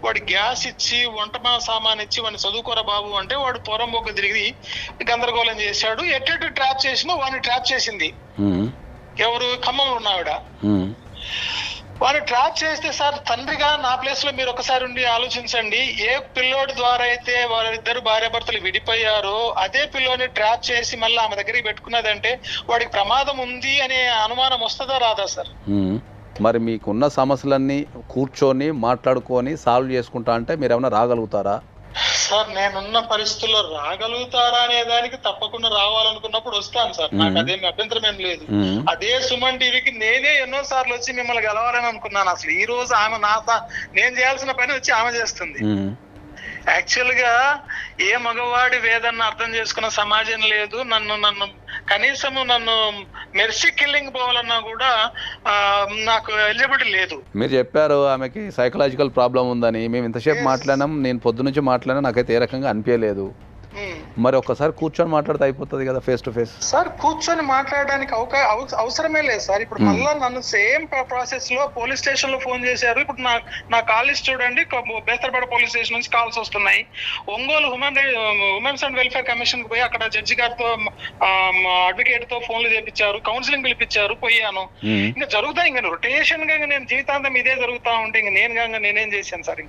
వాడికి గ్యాస్ ఇచ్చి వంట సామాన్ ఇచ్చి వాడిని చదువుకోరా బాబు అంటే వాడు పొరంబొక్క తిరిగి గందరగోళం చేశాడు. ఎట్టు ట్రాప్ చేసినా వాడిని ట్రాప్ చేసింది ఎవరు? ఖమ్మంలో ఉన్నావిడ. వాడిని ట్రాప్ చేస్తే సార్, తండ్రిగా నా ప్లేస్ లో మీరు ఒకసారి ఉండి ఆలోచించండి. ఏ పిల్లోడి ద్వారా అయితే వాళ్ళిద్దరు భార్యాభర్తలు విడిపోయారో అదే పిల్లోని ట్రాప్ చేసి మళ్ళీ ఆమె దగ్గరికి పెట్టుకున్నదంటే వాడికి ప్రమాదం ఉంది అనే అనుమానం వస్తుందా రాదా సార్? మరి మీకున్న సమస్యలన్నీ కూర్చొని మాట్లాడుకొని సాల్వ్ చేసుకుంటా అంటే మీరు ఏమైనా రాగలుగుతారా? సార్ నేనున్న పరిస్థితుల్లో రాగలుగుతారా అనే దానికి తప్పకుండా రావాలనుకున్నప్పుడు వస్తాను సార్, నాకు అదేమి అభ్యంతరం ఏం లేదు. అదే సుమన్ టీవీకి నేనే ఎన్నో సార్లు వచ్చి మిమ్మల్ని గెలవాలని అనుకున్నాను. అసలు ఈ రోజు ఆమె నేను చేయాల్సిన పని వచ్చి ఆమె చేస్తుంది. యాక్చువల్ గా ఏ మగవాడి వేదన అర్థం చేసుకున్న సమాజం లేదు. నన్ను కనీసము మెర్సీ కిల్లింగ్ పోవాలన్నా కూడా నాకు ఎలిజిబిలిటీ లేదు. మీరు చెప్పారు ఆమెకి సైకలాజికల్ ప్రాబ్లం ఉందని. మేము ఇంతసేపు మాట్లాడినాం, నేను పొద్దు నుంచి మాట్లాడినా, నాకైతే ఏ రకంగా అనిపించలేదు. మరి ఒక్కసారి కూర్చొని మాట్లాడితే అయిపోతుంది కదా ఫేస్ టు ఫేస్. సార్ కూర్చొని మాట్లాడడానికి అవసరమే లేదు సార్. ఇప్పుడు మళ్ళీ నన్ను సేమ్ ప్రాసెస్ లో పోలీస్ స్టేషన్ లో ఫోన్ చేశారు. ఇప్పుడు నా కాలేజ్ చూడండి, బేస్తరపేట పోలీస్ స్టేషన్ నుంచి కాల్స్ వస్తున్నాయి. Ongole women's and welfare commission కు పోయి అక్కడ జడ్జి గారితో అడ్వకేట్ తో ఫోన్లు చేపించారు, కౌన్సిలింగ్ పిలిపించారు, పోయాను. ఇంకా జరుగుతాయి, ఇంకా రొటేషన్ గా నేను జీవితాంతం ఇదే జరుగుతా ఉంటే ఇంక నేనేం చేశాను సార్?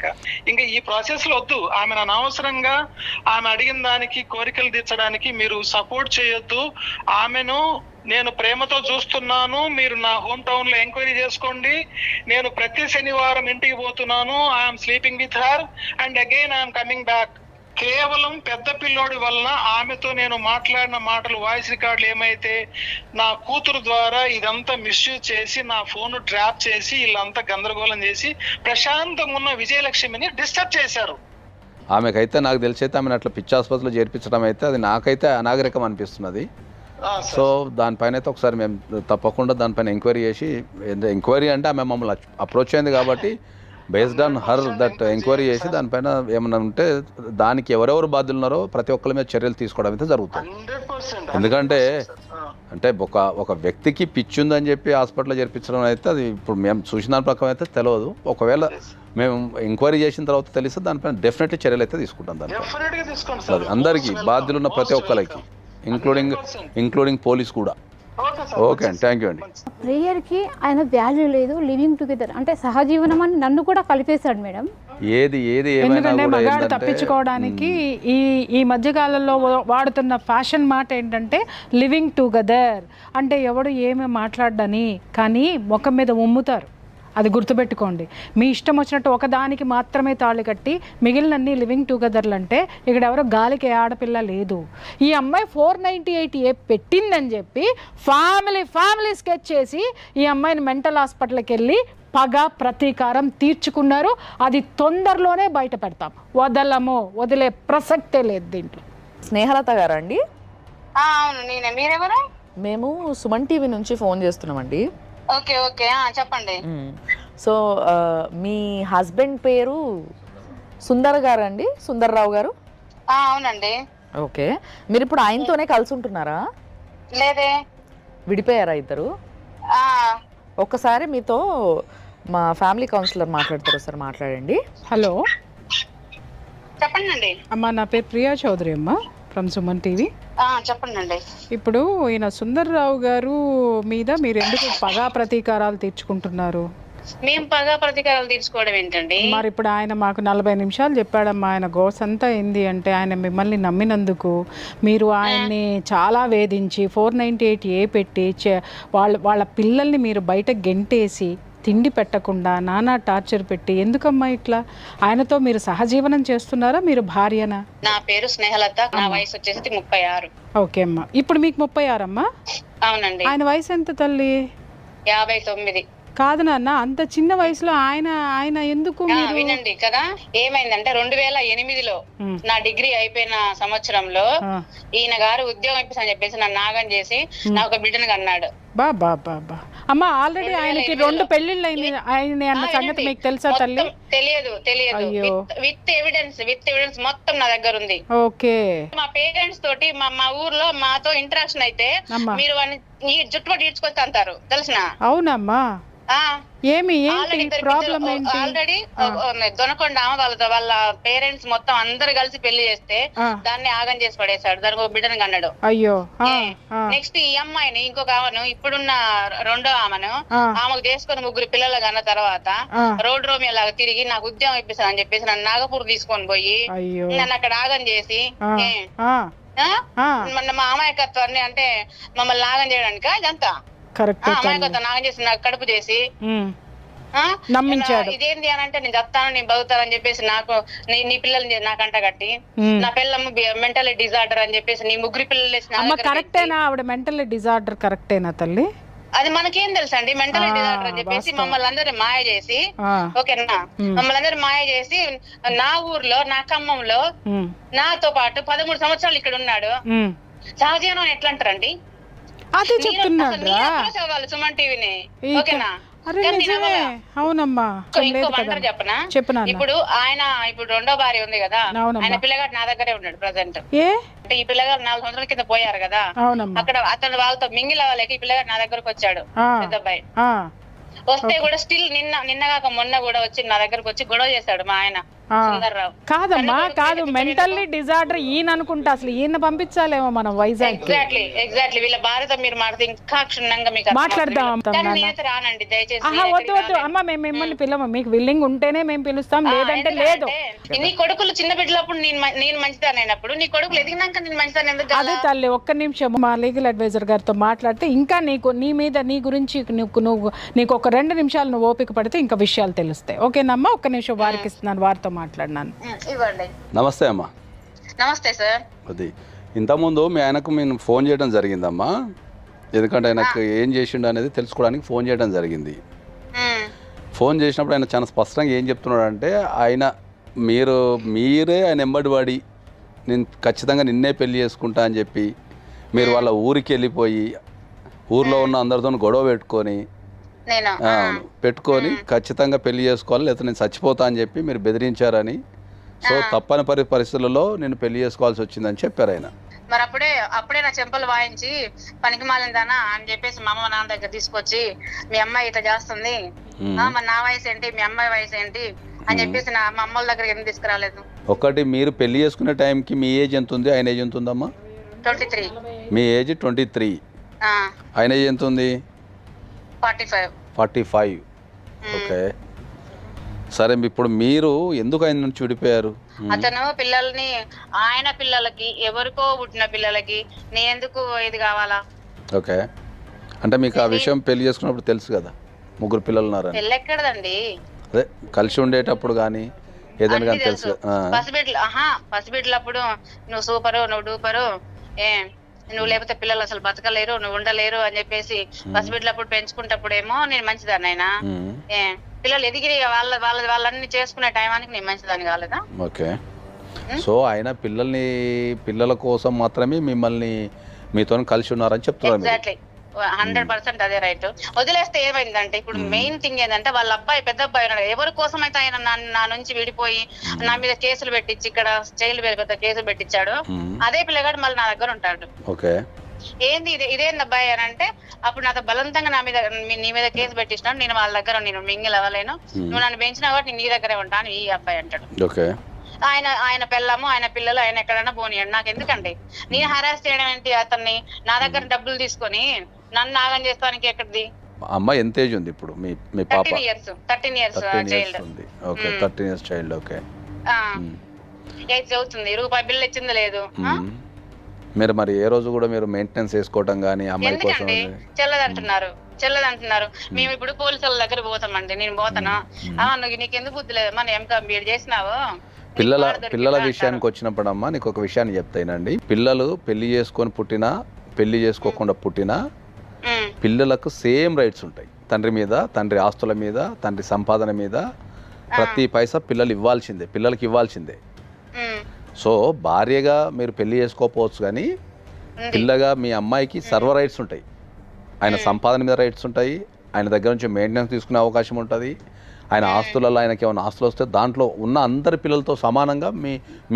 ఇంకా ఈ ప్రాసెస్ లో వద్దు. ఆమె అనవసరంగా ఆమె అడిగిన దానికి కోరికలు తీర్చడానికి మీరు సపోర్ట్ చేయొద్దు. ఆమెను నేను ప్రేమతో చూస్తున్నాను, మీరు నా హోమ్ టౌన్ లో ఎంక్వైరీ చేసుకోండి. నేను ప్రతి శనివారం ఇంటికి పోతున్నాను. I'm sleeping with her and again I'm coming back. కేవలం పెద్ద పిల్లోడి వలన ఆమెతో నేను మాట్లాడిన మాటలు, వాయిస్ రికార్డులు ఏమైతే నా కూతురు ద్వారా ఇదంతా మిస్యూజ్ చేసి నా ఫోన్ ట్రాప్ చేసి వీళ్ళంతా గందరగోళం చేసి ప్రశాంతంగా ఉన్న విజయలక్ష్మిని డిస్టర్బ్ చేశారు. ఆమెకైతే నాకు తెలిసి అయితే ఆమెను అట్లా పిచ్చి ఆసుపత్రిలో చేర్పించడం అయితే అది నాకైతే అనాగరికం అనిపిస్తున్నది. సో దానిపైన అయితే ఒకసారి మేము తప్పకుండా దానిపైన ఎంక్వైరీ చేసి, ఎంక్వైరీ అంటే ఆమె మమ్మల్ని అప్రోచ్ అయింది కాబట్టి based on her that enquiry చేసి దానిపైన ఏమన్నా ఉంటే దానికి ఎవరెవరు బాధ్యులు ఉన్నారో ప్రతి ఒక్కరి మీద చర్యలు తీసుకోవడం అయితే జరుగుతుంది. 100%. ఎందుకంటే అంటే ఒక వ్యక్తికి పిచ్చి ఉందని చెప్పి హాస్పిటల్లో చేర్పించడం అయితే అది ఇప్పుడు మేము చూసిన దాని ప్రకారం అయితే తెలియదు. ఒకవేళ మేము ఎంక్వైరీ చేసిన తర్వాత తెలిస్తే దానిపైన డెఫినెట్లీ చర్యలు అయితే తీసుకుంటాం. Definitely గా తీసుకోండి అది సార్. అందరికీ బాధ్యులు ఉన్న ప్రతి ఒక్కరికి ఇంక్లూడింగ్ పోలీస్ కూడా. ఓకే అండి, థ్యాంక్ యూ అండి. ప్రేయర్కి ఆయన వాల్యూ లేదు, లివింగ్ టుగెదర్ అంటే సహజీవనం అని నన్ను కూడా కలిపేశాడు మేడం. ఏది ఏమైనా ఎందుకంటే కూడా మగాడు ఏంటంటే తప్పించుకోవడానికి ఈ మధ్యకాలంలో వాడుతున్న ఫ్యాషన్ మాట ఏంటంటే లివింగ్ టుగెదర్ అంటే ఎవడు ఏమి మాట్లాడని, కానీ ముఖం మీద ఉమ్ముతారు. అది గుర్తుపెట్టుకోండి. మీ ఇష్టం వచ్చినట్టు ఒకదానికి మాత్రమే తాళి కట్టి మిగిలినన్ని లివింగ్ టుగెదర్లు అంటే ఇక్కడ ఎవరో గాలికి ఆడపిల్ల లేదు. ఈ అమ్మాయి 498A పెట్టిందని చెప్పి ఫ్యామిలీ స్కెచ్ చేసి ఈ అమ్మాయిని మెంటల్ హాస్పిటల్కి వెళ్ళి పగ ప్రతీకారం తీర్చుకున్నారు. అది తొందరలోనే బయట పెడతాం, వదిలే ప్రసక్తే లేదు దీంట్లో. స్నేహలత గారా అండి? అవును నేనే. మీరెవరు? మేము సుమన్ టీవీ నుంచి ఫోన్ చేస్తున్నామండి. ఓకే ఓకే చెప్పండి. సో మీ హస్బెండ్ పేరు సుందర్ గారు అండి? సుందర్రావు గారు? అవునండి. ఓకే, మీరు ఇప్పుడు ఆయనతోనే కలిసి ఉంటున్నారా? లేదే, విడిపోయారా ఇద్దరు? ఒక్కసారి మీతో మా ఫ్యామిలీ కౌన్సిలర్ మాట్లాడతారు సార్, మాట్లాడండి. హలో చెప్పండి. అమ్మా, నా పేరు ప్రియా చౌదరి అమ్మ, ఫ్రమ్ సుమన్ టీవీ. చెప్పండి. ఇప్పుడు ఈయన సుందర్రావు గారు మీద మీరు ఎందుకు పగా ప్రతీకారాలు తీర్చుకుంటున్నారు? మేము పగా ప్రతీకారాలు తీర్చుకోవడం ఏంటండి? మరి ఇప్పుడు ఆయన మాకు 40 నిమిషాలు చెప్పాడమ్మా. ఆయన గోస్ అంతా ఏంది అంటే ఆయన మిమ్మల్ని నమ్మినందుకు మీరు ఆయన్ని చాలా వేధించి 498A పెట్టి వాళ్ళ పిల్లల్ని మీరు బయట గెంటేసి తిండి పెట్టకుండా నానా టార్చర్ పెట్టి, ఎందుకమ్మా ఇట్లా? ఆయనతో మీరు సహజీవనం చేస్తున్నారా? మీరు భార్యనా? నా పేరు స్నేహలత, నా వయసు వచ్చేసి 36. ఓకే అమ్మా, ఇప్పుడు మీకు 36 అమ్మా? అవునండి. ఆయన వయసు ఎంత తల్లి? 59. కాదు నాన్న, అంత చిన్న వయసులో ఆయన ఎందుకు? వినండి కదా, ఏమైందంటే 2008లో నా డిగ్రీ అయిపోయిన సంవత్సరంలో ఈయన గారు ఉద్యోగం ఇప్పిస్తా చెప్పేసి నన్ను నాగం చేసి నా ఒక బిడ్డను అన్నాడు. బాబా అమ్మా, ఆల్రెడీ ఆయనకి 2 పెళ్లిళ్ళు అయింది అన్న సంగతి మీకు తెలుసా తల్లి? తెలియదు. విత్ ఎవిడెన్స్ మొత్తం నా దగ్గర ఉంది. ఓకే, మా పేరెంట్స్ తోటి మా ఊర్లో మాతో ఇంటరాక్షన్ అయితే మీరు వాడిని జుట్టుపట్టి ఈడ్చుకొస్తా అంటారు తెలిసిన. అవునమ్మా, ఏమి ప్రాబ్లం ఏంటి? ఆల్రెడీ దొనకొండ వాళ్ళ పేరెంట్స్ మొత్తం అందరు కలిసి పెళ్లి చేస్తే దాన్ని ఆగం చేసి పడేశాడు. దానికి ఒక బిడ్డను కన్నాడు. అయ్యో. నెక్స్ట్ ఈ అమ్మాయిని ఇంకొక ఆమెను, ఇప్పుడున్న రెండో ఆమెను ఆమెకు చేసుకుని 3 పిల్లలు కన్న తర్వాత రోడ్ రోమియో లాగా తిరిగి నాకు ఉద్యోగం ఇప్పిస్తాను అని చెప్పేసి నన్ను నాగపూర్ తీసుకొని పోయి నన్ను అక్కడ ఆగం చేసి మా అమాయకత్వాన్ని అంటే మమ్మల్ని నాగం చేయడానికి ఇదంతా అమాయకత్వం నాగం చేసి నాకు కడుపు చేసి నమ్మించాడు. ఇదేంటి అని అంటే నేను చెప్తాను, నేను బతుకుతానని చెప్పేసి నాకు నీ పిల్లల్ని నాకంట కట్టి నా పిల్లమ్మ మెంటల్ డిజార్డర్ అని చెప్పేసి నీ 3 పిల్లలు. కరెక్టేనా ఆవిడ మెంటల్ డిజార్డర్? కరెక్టేనా తల్లి? అది మనకేం తెలుసు అండి, మెంటల్ డిజార్డర్ అని చెప్పేసి మమ్మల్ని అందరినీ మాయ చేసి, ఓకేనా, మమ్మల్ని అందరినీ మాయ చేసి నా ఊర్లో నా ఖమ్మంలో నాతో పాటు 13 సంవత్సరాలు ఇక్కడ ఉన్నాడు. సహజీవనం ఎట్లా అంటారండి? అదే చెప్తున్నాడు సుమన్ టీవీని, ఓకేనా? అవునమ్మా, చెప్పనా? ఇప్పుడు ఇప్పుడు రెండో భార్య ఉంది కదా, ఆయన పిల్లగాడు నా దగ్గరే ఉన్నాడు ప్రజెంట్. అంటే ఈ పిల్లగాడు 4 సంవత్సరాల కింద పోయారు కదా, అక్కడ అతను వాళ్ళతో మింగిల్ అవ్వలేక ఈ పిల్లగాడు నా దగ్గరకు వచ్చాడు. పెద్దబ్బాయి వస్తే కూడా స్టిల్ నిన్నగాక మొన్న కూడా వచ్చి నా దగ్గరకు వచ్చి గొడవ చేశాడు మా ఆయన సుందర్రావు. కాదమ్మా, కాదు, మెంటల్లీ డిజార్డర్ ఈయన అనుకుంటా. అసలు ఈయన పంపించాలేమో మనం వైజాగ్. ఎగ్జాక్ట్లీ వీళ్ళ భార్యతో మీరు ఇంకా క్షుణ్ణంగా మాట్లాడదాం. రానండి దయచేసి. వద్దు అమ్మా, మేము మిమ్మల్ని పిల్లము. మీకు విల్లింగ్ ఉంటేనే మేము పిలుస్తాం, లేదంటే లేదు. నీ కొడుకులు చిన్న బిడ్డలప్పుడు నేను మంచిదానైనప్పుడు నీ కొడుకులు ఎదిగినాక నేను మంచిదాన్ని ఎందుకు? అదే తల్లి, ఒక్క నిమిషం మా లీగల్ అడ్వైజర్ గారితో మాట్లాడితే ఇంకా నీ మీద నీ గురించి నీకు ఒక 2 నిమిషాలు నువ్వు ఓపిక పడితే ఇంకా విషయాలు తెలుస్తాయి. ఓకేనమ్మా, ఒక్క నిమిషం వారికి ఇస్తున్నాను, వారితో మాట్లాడినాను. నమస్తే అమ్మా. నమస్తే సార్. అది ఇంతకుముందు మీ ఆయనకు మేము ఫోన్ చేయడం జరిగిందమ్మా, ఎందుకంటే ఆయనకు ఏం చేసిండు అనేది తెలుసుకోవడానికి ఫోన్ చేయడం జరిగింది. ఫోన్ చేసినప్పుడు ఆయన చాలా స్పష్టంగా ఏం చెప్తున్నాడు అంటే, మీరే ఆయన ఎంబడి పడి నేను ఖచ్చితంగా నిన్నే పెళ్లి చేసుకుంటా అని చెప్పి మీరు వాళ్ళ ఊరికి వెళ్ళిపోయి ఊర్లో ఉన్న అందరితో గొడవ పెట్టుకొని నేను అవును, పెట్టుకొని ఖచ్చితంగా పెళ్లి చేసుకోవాలి లేకపోతే నేను చచ్చిపోతా అని చెప్పి మీరు బెదిరించారని, సో తప్పని పరిస్థితులలో నేను పెళ్లి చేసుకోవాల్సి వచ్చిందని చెప్పారు ఆయన. మరి అప్పుడే నా చెంపలు వాయించి పనికి మాలిందానా అని చెప్పేసి మా అమ్మ నాన్న దగ్గర తీసుకొచ్చి మీ అమ్మాయి ఇట్లా చేస్తుంది, మరి నా వయసు ఏంటి మీ అమ్మాయి వయసు ఏంటి అని చెప్పేసి మా అమ్మ వాళ్ళ దగ్గర ఎందుకు తీసుకురాలేదు? ఒకటి, మీరు పెళ్లి చేసుకునే టైంకి మీ ఏజ్ ఎంత ఉంది, ఆయన ఏజ్ ఎంత ఉందమ్మా? 23. మీ ఏజ్ 23, ఆయన ఏజ్ ఎంత ఉంది? 45. ఓకే, సరే. ఇప్పుడు మీరు ఎందుకు ఆయన నుంచి విడిపోయారు? అతను ఆయన పిల్లలకి ఎవరికో పుట్టిన పిల్లలకి నేను ఎందుకు ఇది కావాలా? ఓకే, అంటే మీకు ఆ విషయం పెళ్లి చేసుకున్నప్పుడు తెలుసు కదా 3 పిల్లలు ఉన్నారని? పెళ్ళి ఎక్కడదండి, అదే కలిసి ఉండేటప్పుడు కానీ ఏదైనా కానీ తెలుసు. పసిబిడ్డలప్పుడు నువ్వు సూపరు, నువ్వు డూపరు, నువ్వు లేకపోతే పిల్లలు అసలు బతకలేరు, నువ్వు ఉండలేరు అని చెప్పేసి పసిబిడ్డలప్పుడు పెంచుకుంటప్పుడేమో నేను మంచిదాన్ని, అయినా పిల్లలు ఎదిగి వాళ్ళన్ని చేసుకునే టైమానికి నేను మంచిదాన్ని కాలేదా? ఓకే, సో ఆయన పిల్లల కోసం మాత్రమే మిమ్మల్ని మీతో కలిసి ఉన్నారని చెప్తున్నారు. ఎగ్జాక్ట్లీ, 100% అదే రైట్. వదిలేస్తే ఏమైందంటే ఇప్పుడు మెయిన్ థింగ్ ఏంటంటే వాళ్ళ అబ్బాయి పెద్ద అబ్బాయి ఉన్నాడు, ఎవరి కోసం అయితే ఆయన నా నుంచి విడిపోయి నా మీద కేసులు పెట్టించి ఇక్కడ జైలు పెద్ద కేసులు పెట్టించాడు, అదే పిల్లగాడు మళ్ళీ నా దగ్గర ఉంటాడు. ఓకే, ఏంది ఇదేంది అబ్బాయి అని అంటే అప్పుడు నాతో బలవంతంగా నీ మీద కేసు పెట్టించినాడు, నేను వాళ్ళ దగ్గర నేను మింగిల్ అవ్వలేను, నువ్వు నన్ను పెంచినా కాబట్టి నేను నీ దగ్గరే ఉంటాను ఈ అబ్బాయి అంటాడు. ఓకే, ఆయన పిల్లము ఆయన పిల్లలు ఆయన ఎక్కడైనా పోనీయండి, నాకు ఎందుకండి నేను హరాస్ చేయడం ఏంటి అతన్ని, నా దగ్గర డబ్బులు తీసుకొని నన్ను నాగం చేస్తానికి ఎక్కడిది? అమ్మాయి ఎంత ఏజ్ ఉంది ఇప్పుడు మీ పాప? 13 years child. Okay, 13 years child. Okay, 8 చదువుతుంది, రూపాయి బిల్లు ఇచ్చింది లేదు. మీరు మరి ఏ రోజు కూడా మీరు మెయింటెనెన్స్ చేసుకోవడం కానీ అమ్మాయి కోసం? ఎందుకండి చెల్లదంటున్నారు. మేము ఇప్పుడు పోలీసుల దగ్గర పోతామండి, నేను పోతాను, నీకెందుకు బుద్ధి లేదు మన ఎంబీఏడ్ చేసినావు? పిల్లల విషయానికి వచ్చినప్పుడు అమ్మా నీకు ఒక విషయాన్ని చెప్తానండి. పిల్లలు పెళ్లి చేసుకొని పుట్టినా పెళ్లి చేసుకోకుండా పుట్టినా పిల్లలకు సేమ్ రైట్స్ ఉంటాయి. తండ్రి మీద, తండ్రి ఆస్తుల మీద, తండ్రి సంపాదన మీద ప్రతి పైసా పిల్లలకి ఇవ్వాల్సిందే. సో భార్యగా మీరు పెళ్లి చేసుకోకపోవచ్చు కానీ పిల్లగా మీ అమ్మాయికి సర్వ రైట్స్ ఉంటాయి. ఆయన సంపాదన మీద రైట్స్ ఉంటాయి, ఆయన దగ్గర నుంచి మెయింటెనెన్స్ తీసుకునే అవకాశం ఉంటుంది, ఆయన ఆస్తులలో ఆయనకి ఏమైనా ఆస్తులు వస్తే దాంట్లో ఉన్న అందరి పిల్లలతో సమానంగా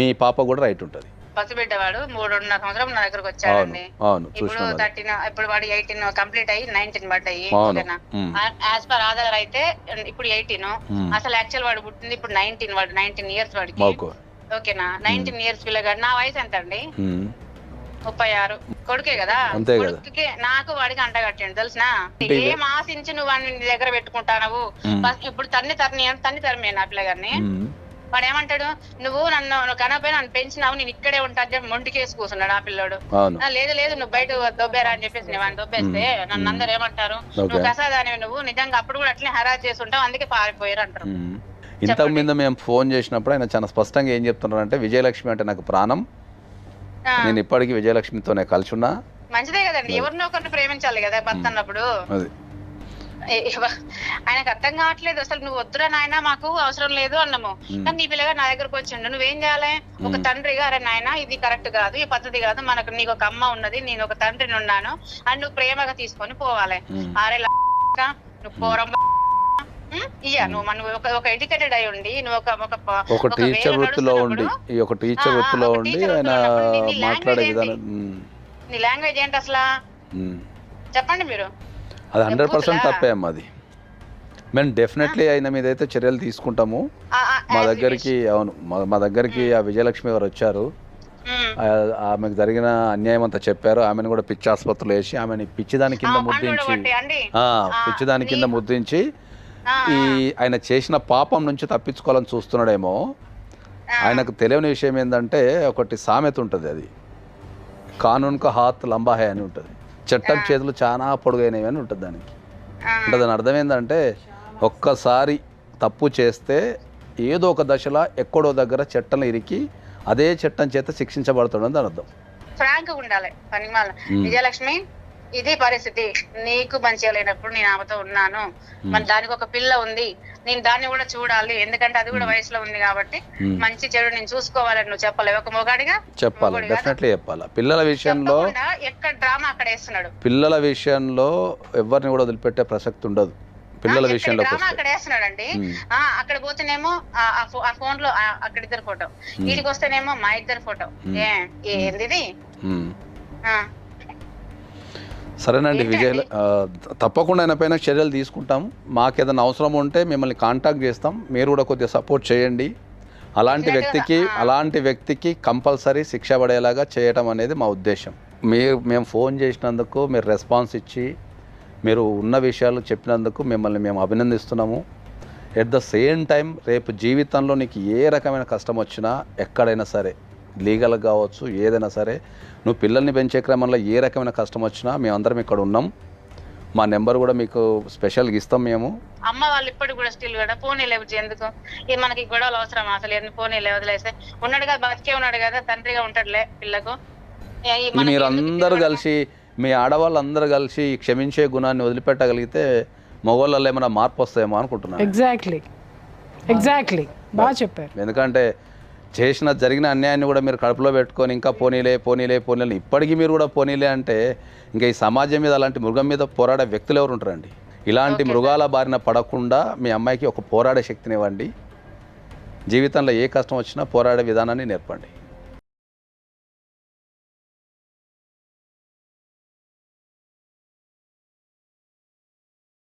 మీ పాప కూడా రైట్ ఉంటుంది. పసిబిడ్డవాడు 3.5 సంవత్సరం నా దగ్గరకు వచ్చాడండి. ఇప్పుడు వాడు 18 కంప్లీట్ అయ్యి 19 పడ్డాయి. యాజ్ పర్ ఆధార్ అయితే ఇప్పుడు 18. అసలు యాక్చువల్ వాడు పుట్టింది ఇప్పుడు 19. వాడు 19 ఇయర్స్ వాడికి. ఓకేనా, 19 ఇయర్స్ పిల్లగాడు. నా వయసు ఎంత అండి? 36. కొడుకే కదా, కొడుకుకి నాకు వాడికి అంట కట్టిండు తెలిసిన. ఏం ఆశించి నువ్వు వాడిని నీ దగ్గర పెట్టుకుంటావు? ఇప్పుడు తన్ని తరిమే నా పిల్లగారిని. వాడు ఏమంటాడు, నువ్వు నన్ను కనపై నన్ను పెంచినావు, నేను ఇక్కడే ఉంటా అని చెప్పి మొండికేసి కూర్చున్నాడు ఆ పిల్లోడు. లేదు నువ్వు బయట దొబ్బేరా అని చెప్పేసి నేను దొబ్బేస్తే నన్ను అందరు ఏమంటారు, నువ్వు కసాదాని, నువ్వు నిజంగా అప్పుడు కూడా అట్లనే హరాజ్ చేస్తుంటావు, అందుకే పారిపోయారు అంటారు. ఇంతకు మీద మేము ఫోన్ చేసినప్పుడు ఆయన చాలా స్పష్టంగా ఏం చెప్తున్నారు అంటే, విజయలక్ష్మి అంటే నాకు ప్రాణం, నేను ఇప్పటికీ విజయలక్ష్మితోనే కలిసి ఉన్నా. మంచిదే కదండి, ఎవరినో ఒకరిని ప్రేమించాలి కదా భర్త అన్నప్పుడు. ఆయనకు అర్థం కావట్లేదు అసలు. నువ్వు వద్దురా నాయన మాకు అవసరం లేదు అన్నాము, కానీ నీ పిల్లగా నా దగ్గరకు వచ్చిండు. నువ్వేం చేయాలి? ఒక తండ్రిగా, అరే నాయన ఇది కరెక్ట్ కాదు, ఈ పద్ధతి కాదు, నీకు ఒక అమ్మ ఉన్నది, నేను ఒక తండ్రిని ఉన్నాను అని నువ్వు ప్రేమగా తీసుకొని పోవాలి. అరే నువ్వు పోరమ్మ నువ్వు ఒక ఎడ్యుకేటెడ్ అయి ఉండి నువ్వు ఒక టీచర్ వృత్తిలో ఉండి ఆయన మాట్లాడే విధానం, నీ లాంగ్వేజ్ ఏంటి అసలు చెప్పండి మీరు? అది 100% తప్పే అమ్మ. అది మేము డెఫినెట్లీ ఆయన మీద అయితే చర్యలు తీసుకుంటాము. మా దగ్గరికి ఆ విజయలక్ష్మి గారు వచ్చారు, ఆమెకు జరిగిన అన్యాయం అంతా చెప్పారు. ఆమెను కూడా పిచ్చి ఆసుపత్రిలో వేసి ఆమెని పిచ్చిదాని కింద ముద్రించి ఆయన చేసిన పాపం నుంచి తప్పించుకోవాలని చూస్తున్నాడేమో. ఆయనకు తెలియని విషయం ఏంటంటే, ఒకటి సామెత ఉంటుంది, అది కానూన్ కా హాత్ లంబా హై అని ఉంటుంది, చట్టం చేతులు చాలా పొడుగైనవి అని ఉంటుంది దానికి. అంటే దాని అర్థం ఏంటంటే, ఒక్కసారి తప్పు చేస్తే ఏదో ఒక దశలో ఎక్కడో దగ్గర చట్టం ఇరికి అదే చట్టం చేత శిక్షించబడుతుందని దాని అర్థం. ఫ్రాంక్ ఉండాలి పనిమాల. విజయలక్ష్మి ఇది పరిస్థితి, నీకు మంచిగా లేనప్పుడు నేను ఆమెతో ఉన్నాను, మరి దానికి ఒక పిల్ల ఉంది, నేను దాన్ని కూడా చూడాలి, ఎందుకంటే అది కూడా వయసులో ఉంది కాబట్టి మంచి చెడు నేను చూసుకోవాలని నువ్వు చెప్పలేవు ఒక మొగాడిగా? చెప్పాలి, డెఫినెట్లీ చెప్పాలి. పిల్లల విషయంలో ఎక్కడ డ్రామా అక్కడ వేస్తున్నాడు. పిల్లల విషయంలో ఎవరిని కూడా వదిలిపెట్టే ప్రసక్తి ఉండదు. పిల్లల విషయంలో అక్కడ వేస్తున్నాడండి. అక్కడ పోతేనేమో ఆ ఫోన్ లో అక్కడ ఇద్దరు ఫోటో, వీటికి వస్తేనేమో మా ఇద్దరు ఫోటో. ఏంది? సరేనండి విజయ్, తప్పకుండా ఆయన పైన చర్యలు తీసుకుంటాం. మాకు ఏదైనా అవసరం ఉంటే మిమ్మల్ని కాంటాక్ట్ చేస్తాం, మీరు కూడా కొద్దిగా సపోర్ట్ చేయండి. అలాంటి వ్యక్తికి కంపల్సరీ శిక్ష పడేలాగా చేయటం అనేది మా ఉద్దేశం. మేము ఫోన్ చేసినందుకు మీరు రెస్పాన్స్ ఇచ్చి మీరు ఉన్న విషయాలు చెప్పినందుకు మిమ్మల్ని మేము అభినందిస్తున్నాము. ఎట్ ద సేమ్ టైం రేపు జీవితంలో నీకు ఏ రకమైన కష్టం వచ్చినా ఎక్కడైనా సరే, లీగల్గా కావచ్చు, ఏదైనా సరే, నువ్వు పిల్లల్ని పెంచే క్రమంలో ఏ రకమైన కష్టం వచ్చినా మేమందరం ఇక్కడ ఉన్నాం. మా నెంబర్ కూడా మీకు స్పెషల్గా ఇస్తాం మేము. అమ్మ వాళ్ళు ఇప్పటికి కూడా స్టిల్ కూడా ఫోన్ లేవు. ఎందుకు మనకి గొడవలు అవసరం? అసలు ఎన్ని ఫోన్ వదిలేస్తే ఉన్నాడు కదా, బతికే ఉన్నాడు కదా, తండ్రిగా ఉంటాడులే పిల్లకు. మీరందరూ కలిసి, మీ ఆడవాళ్ళందరూ కలిసి క్షమించే గుణాన్ని వదిలిపెట్టగలిగితే మగవాళ్ళలో ఏమైనా మార్పు వస్తాయేమో అనుకుంటున్నాను. ఎగ్జాక్ట్లీ బాగా చెప్పారు. ఎందుకంటే జరిగిన అన్యాయాన్ని కూడా మీరు కడుపులో పెట్టుకొని ఇంకా పోనీలే ఇప్పటికీ మీరు కూడా పోనీలే అంటే ఇంకా ఈ సమాజం మీద అలాంటి మృగం మీద పోరాడే వ్యక్తులు ఎవరు ఉంటారండి? ఇలాంటి మృగాల బారిన పడకుండా మీ అమ్మాయికి ఒక పోరాడే శక్తిని ఇవ్వండి. జీవితంలో ఏ కష్టం వచ్చినా పోరాడే విధానాన్ని నేర్పండి.